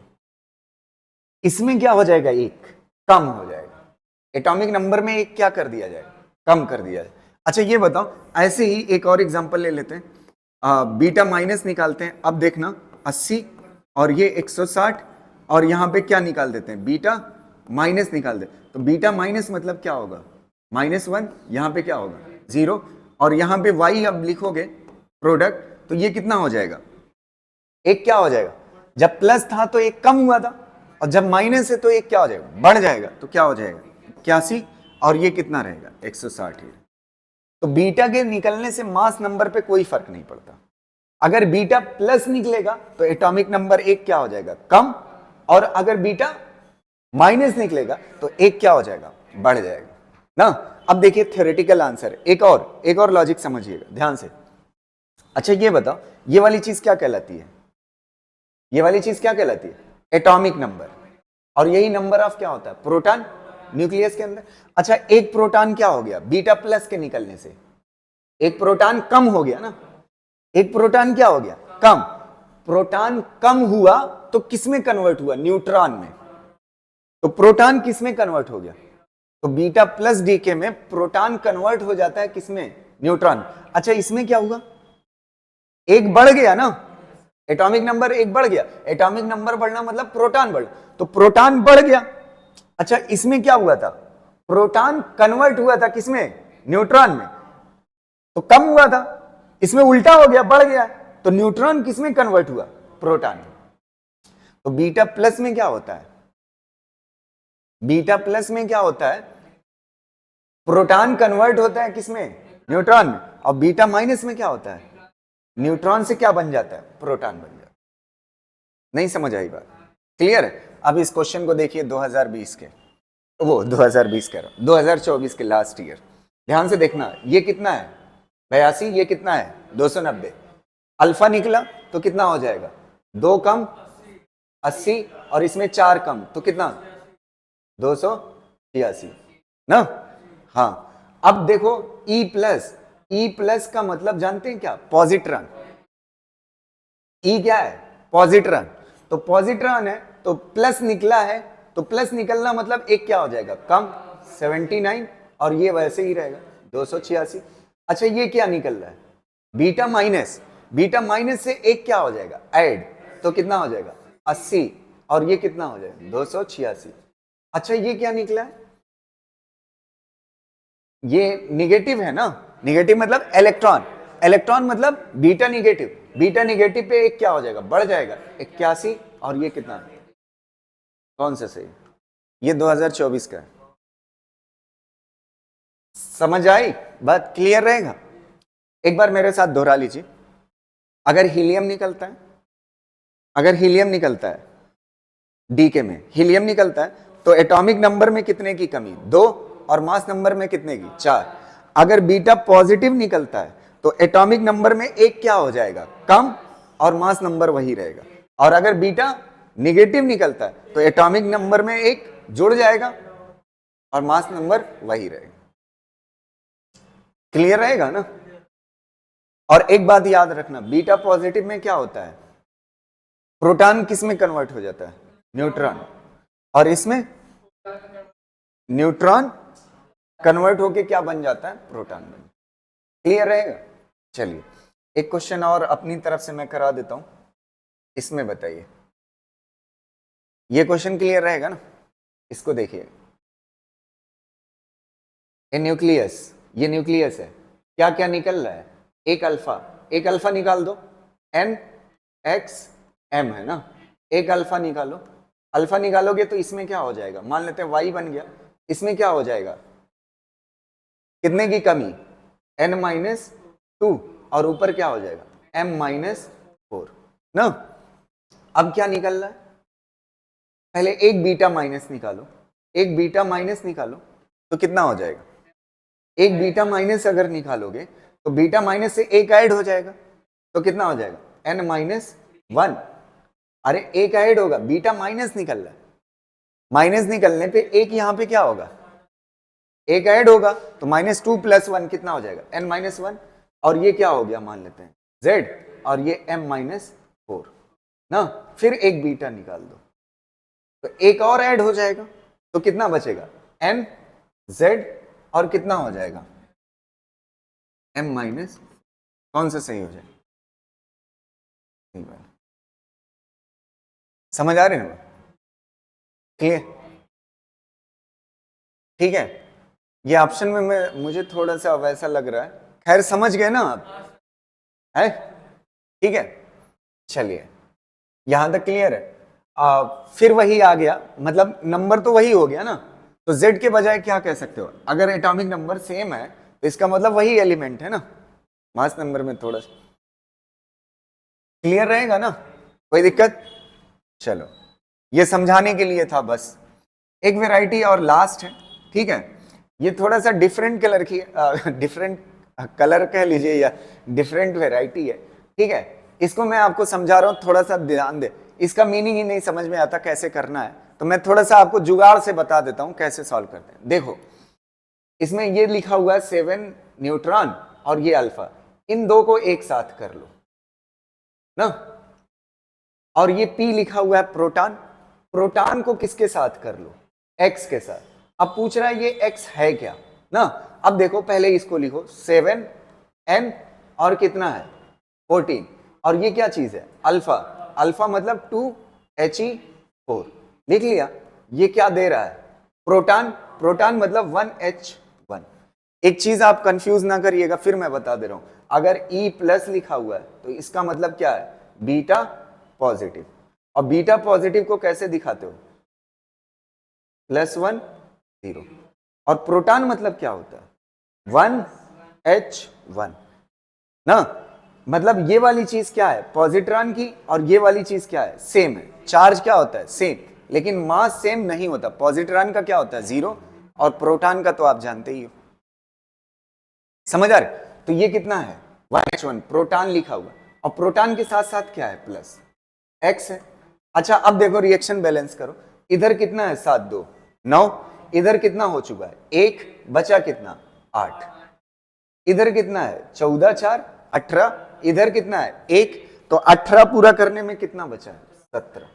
इसमें क्या हो जाएगा? एक कम हो जाएगा। एटॉमिक नंबर में एक क्या कर दिया जाएगा? कम कर दिया जाए। अच्छा, ये बताओ, ऐसे ही एक और एग्जांपल ले लेते हैं। बीटा माइनस निकालते हैं। अब देखना, 80 और ये 160 और यहां पे क्या निकाल देते हैं? बीटा माइनस निकाल दे। तो बीटा माइनस मतलब क्या होगा? -1। यहां पे क्या होगा? 0। और यहां पे y अब लिखोगे प्रोडक्ट, तो ये कितना हो जाएगा? एक क्या हो जाएगा? जब प्लस था तो एक कम हुआ था, और जब माइनस है तो एक क्या हो जाएगा? बढ़ जाएगा। तो क्या हो जाएगा? 81। और ये कितना रहेगा? 160 ही। तो बीटा के निकलने से मास नंबर पे कोई फर्क नहीं पड़ता। अगर बीटा प्लस निकलेगा तो एटॉमिक नंबर एक क्या हो जाएगा? कम। और अगर बीटा माइनस निकलेगा तो एक क्या हो जाएगा? बढ़ जाएगा ना। अब देखिए थ्योरेटिकल आंसर, एक और लॉजिक समझिएगा ध्यान से। अच्छा, ये बताओ, ये वाली चीज क्या कहलाती है? ये वाली चीज क्या कहलाती है? Atomic number. और यही नंबर ऑफ क्या होता है? प्रोटॉन न्यूक्लियस के अंदर। अच्छा, एक प्रोटॉन क्या हो गया बीटा प्लस के निकलने से? एक प्रोटॉन कम हो गया ना। एक प्रोटॉन क्या हो गया? कम। प्रोटॉन कम हुआ तो किसमें कन्वर्ट हुआ? न्यूट्रॉन में। तो प्रोटॉन किसमें कन्वर्ट हो गया? तो बीटा प्लस डीके में प्रोटॉन कन्वर्ट हो जाता है किसमें? न्यूट्रॉन। अच्छा, इसमें क्या हुआ? एक बढ़ गया ना, एटॉमिक नंबर एक बढ़ गया। एटॉमिक नंबर बढ़ना मतलब प्रोटॉन बढ़, तो प्रोटॉन बढ़ गया। अच्छा, इसमें क्या हुआ था? प्रोटॉन कन्वर्ट हुआ था किसमें? न्यूट्रॉन में, तो कम हुआ था। इसमें उल्टा हो गया, बढ़ गया। तो न्यूट्रॉन किसमें कन्वर्ट हुआ? प्रोटॉन में। तो बीटा प्लस में क्या होता है? बीटा प्लस में क्या होता है? प्रोटॉन कन्वर्ट होता है किसमें? न्यूट्रॉन में। और बीटा माइनस में क्या होता है? न्यूट्रॉन से क्या बन जाता है? प्रोटॉन बन जाता है। नहीं समझ आई बात? क्लियर है? अब इस क्वेश्चन को देखिए 2020 के, वो 2020 कह रहा हूं, 2024 के लास्ट ईयर। ध्यान से देखना, ये कितना है? 82। ये कितना है? 290। अल्फा निकला तो कितना हो जाएगा? 2 कम 80 और इसमें 4 कम, तो कितना? 286 ना। हाँ, अब देखो E प्लस, E प्लस का मतलब जानते हैं क्या? पॉजिट्रॉन। E क्या है? पॉजिट्रॉन। तो पॉजिट्रॉन है तो प्लस निकला है, तो प्लस निकलना मतलब एक क्या हो जाएगा? कम, 79। और ये वैसे ही रहेगा 286। अच्छा, ये क्या निकल रहा है? Beta minus. बीटा माइनस से एक क्या हो जाएगा? ऐड, तो कितना हो जाएगा? 80। और ये कितना हो जाएगा? 286। अच्छा, ये क्या निकला है? ये निगेटिव है ना। निगेटिव मतलब इलेक्ट्रॉन। इलेक्ट्रॉन मतलब बीटा निगेटिव। बीटा निगेटिव पे एक क्या हो जाएगा? बढ़ जाएगा, 81। और ये कितना? कौन सा सही? ये 2024 का है। समझ आई बात? क्लियर रहेगा? एक बार मेरे साथ दोहरा लीजिए। अगर हीलियम निकलता है, अगर हीलियम निकलता है डीके में, हीलियम निकलता है तो एटॉमिक नंबर में कितने की कमी? 2। और मास नंबर में कितने की? 4। अगर बीटा पॉजिटिव निकलता है तो एटॉमिक नंबर में एक क्या हो जाएगा, कम, और मास नंबर वही रहेगा। और अगर बीटा निगेटिव निकलता है तो एटॉमिक नंबर में एक जुड़ जाएगा और मास नंबर वही रहेगा। क्लियर रहेगा ना? और एक बात याद रखना, बीटा पॉजिटिव में क्या होता है, प्रोटॉन किस में कन्वर्ट हो जाता है, न्यूट्रॉन, और इसमें न्यूट्रॉन कन्वर्ट होके क्या बन जाता है, प्रोटॉन बन। क्लियर रहेगा? चलिए एक क्वेश्चन और अपनी तरफ से मैं करा देता हूं, इसमें बताइए। ये क्वेश्चन क्लियर रहेगा ना? इसको देखिए, ये न्यूक्लियस है, क्या क्या निकल रहा है, एक अल्फा निकाल दो, एन एक्स एम है ना, एक अल्फा निकालो। अल्फा निकालोगे तो इसमें क्या हो जाएगा, मान लेते हैं वाई बन गया, इसमें क्या हो जाएगा, कितने की कमी, n माइनस 2, और ऊपर क्या हो जाएगा, m माइनस 4 ना। अब क्या निकल रहा है, पहले एक बीटा माइनस निकालो, एक बीटा माइनस निकालो तो कितना हो जाएगा, एक बीटा माइनस अगर निकालोगे तो बीटा माइनस से एक ऐड हो जाएगा तो कितना हो जाएगा, n माइनस 1। अरे एक ऐड होगा, बीटा माइनस निकल रहा है, माइनस निकलने पे एक यहां पे क्या होगा, एक ऐड होगा तो -2 + 1 कितना हो जाएगा, n माइनस 1, और ये क्या हो गया, मान लेते हैं z, और ये m माइनस 4 ना। फिर एक बीटा निकाल दो तो एक और ऐड हो जाएगा तो कितना बचेगा, n z, और कितना हो जाएगा, m माइनस, कौन सा सही हो जाएगा, समझ आ रहे हैं? क्लियर? ठीक है, ये ऑप्शन में मुझे थोड़ा सा वैसा लग रहा है, खैर समझ गए ना आप, है? ठीक है, चलिए यहां तक क्लियर है। फिर वही आ गया, मतलब नंबर तो वही हो गया ना, तो z के बजाय क्या कह सकते हो, अगर एटॉमिक नंबर सेम है तो इसका मतलब वही एलिमेंट है ना, मास नंबर में थोड़ा सा क्लियर रहेगा ना, कोई दिक्कत? चलो ये समझाने के लिए था बस। एक वैरायटी और लास्ट है, ठीक है, ये थोड़ा सा डिफरेंट कलर की, डिफरेंट कलर कह लीजिए या डिफरेंट वैरायटी है, ठीक है। इसको मैं आपको समझा रहा हूं, थोड़ा सा ध्यान दे, इसका मीनिंग ही नहीं समझ में आता कैसे करना है, तो मैं थोड़ा सा आपको जुगाड़ से बता देता हूं कैसे सॉल्व करते हैं। देखो इसमें ये लिखा हुआ है 7 न्यूट्रॉन और ये अल्फा, इन दो को एक साथ कर लो ना, और ये P लिखा हुआ है प्रोटॉन, प्रोटॉन को किसके साथ कर लो, X के साथ। अब पूछ रहा है ये X है क्या ना। अब देखो पहले इसको लिखो 7n और कितना है 14, और ये क्या चीज है, अल्फा, अल्फा मतलब 2He4, लिख लिया। ये क्या दे रहा है, प्रोटॉन, प्रोटॉन मतलब 1H1। एक चीज आप कंफ्यूज ना करिएगा, फिर मैं बता दे रहा हूं, अगर E+ लिखा हुआ है तो इसका मतलब क्या है, बीटा पॉजिटिव। और बीटा पॉजिटिव को कैसे दिखाते हो, +1 0, और प्रोटॉन मतलब क्या होता है 1H1 ना, मतलब ये वाली चीज क्या है, पॉजिट्रॉन की, और ये वाली चीज क्या है, सेम है, चार्ज क्या होता है सेम, लेकिन मास सेम नहीं होता। पॉजिट्रॉन का क्या होता है 0, और प्रोटॉन का तो आप जानते ही हो, समझ आ रहे? तो ये कितना है 1H1, प्रोटॉन लिखा हुआ, और प्रोटॉन के साथ साथ क्या है प्लस X है। अच्छा अब देखो रिएक्शन बैलेंस करो, इधर कितना है 7 2 9, इधर कितना हो चुका है 1, बचा कितना 8, इधर कितना है 14 4 18, इधर कितना है 1, तो 18 पूरा करने में कितना बचा है 17।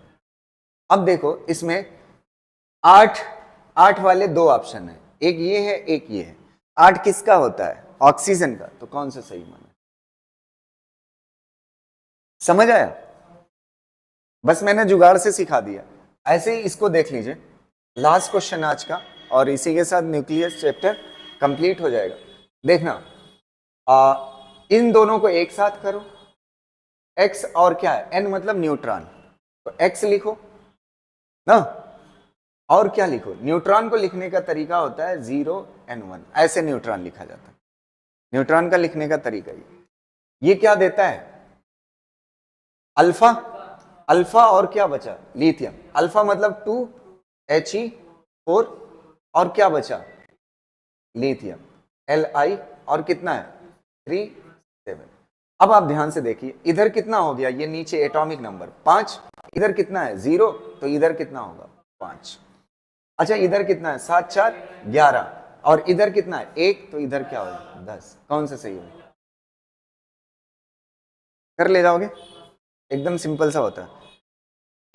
अब देखो इसमें 8 वाले दो ऑप्शन है, एक ये है एक ये है। 8 किसका होता है, ऑक्सीजन का, तो कौन सा सही माना, समझ आया? बस मैंने जुगाड़ से सिखा दिया। ऐसे ही इसको देख लीजिए, लास्ट क्वेश्चन आज का, और इसी के साथ न्यूक्लियस चैप्टर कंप्लीट हो जाएगा। देखना इन दोनों को एक साथ करो, X और क्या है N मतलब न्यूट्रॉन, तो X लिखो ना, और क्या लिखो, न्यूट्रॉन को लिखने का तरीका होता है 0 N1, ऐसे न्यूट्रॉन लिखा जाता है, न्यूट्रॉन का लिखने का तरीका ये क्या देता है, अल्फा, अल्फा और क्या बचा लिथियम, अल्फा मतलब 2He4, और क्या बचा लिथियम, Li और कितना है 3 7। अब आप ध्यान से देखिए इधर कितना हो गया, ये नीचे एटॉमिक नंबर 5, इधर कितना है 0, तो इधर कितना होगा 5। अच्छा इधर कितना है 7 4 11 और इधर कितना है 1, तो इधर क्या होगा 10। कौन सा सही होगा? कर ले जाओगे, एकदम सिंपल सा होता है।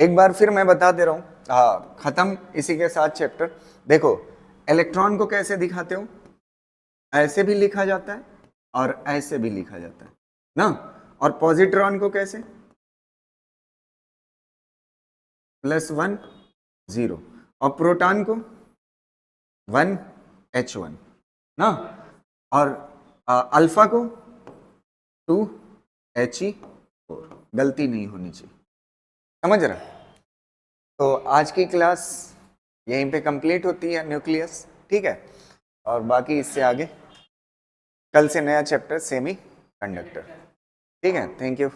एक बार फिर मैं बता दे रहा हूं, हाँ खत्म इसी के साथ चैप्टर। देखो इलेक्ट्रॉन को कैसे दिखाते हो, ऐसे भी लिखा जाता है और ऐसे भी लिखा जाता है ना। और पॉजिट्रॉन को कैसे, +1 0, और प्रोटॉन को 1 H1 ना, और अल्फा को 2 He4। गलती नहीं होनी चाहिए, समझ रहे? तो आज की क्लास यहीं पे कंप्लीट होती है, न्यूक्लियस, ठीक है। और बाकी इससे आगे कल से नया चैप्टर सेमी कंडक्टर, ठीक है। Thank you.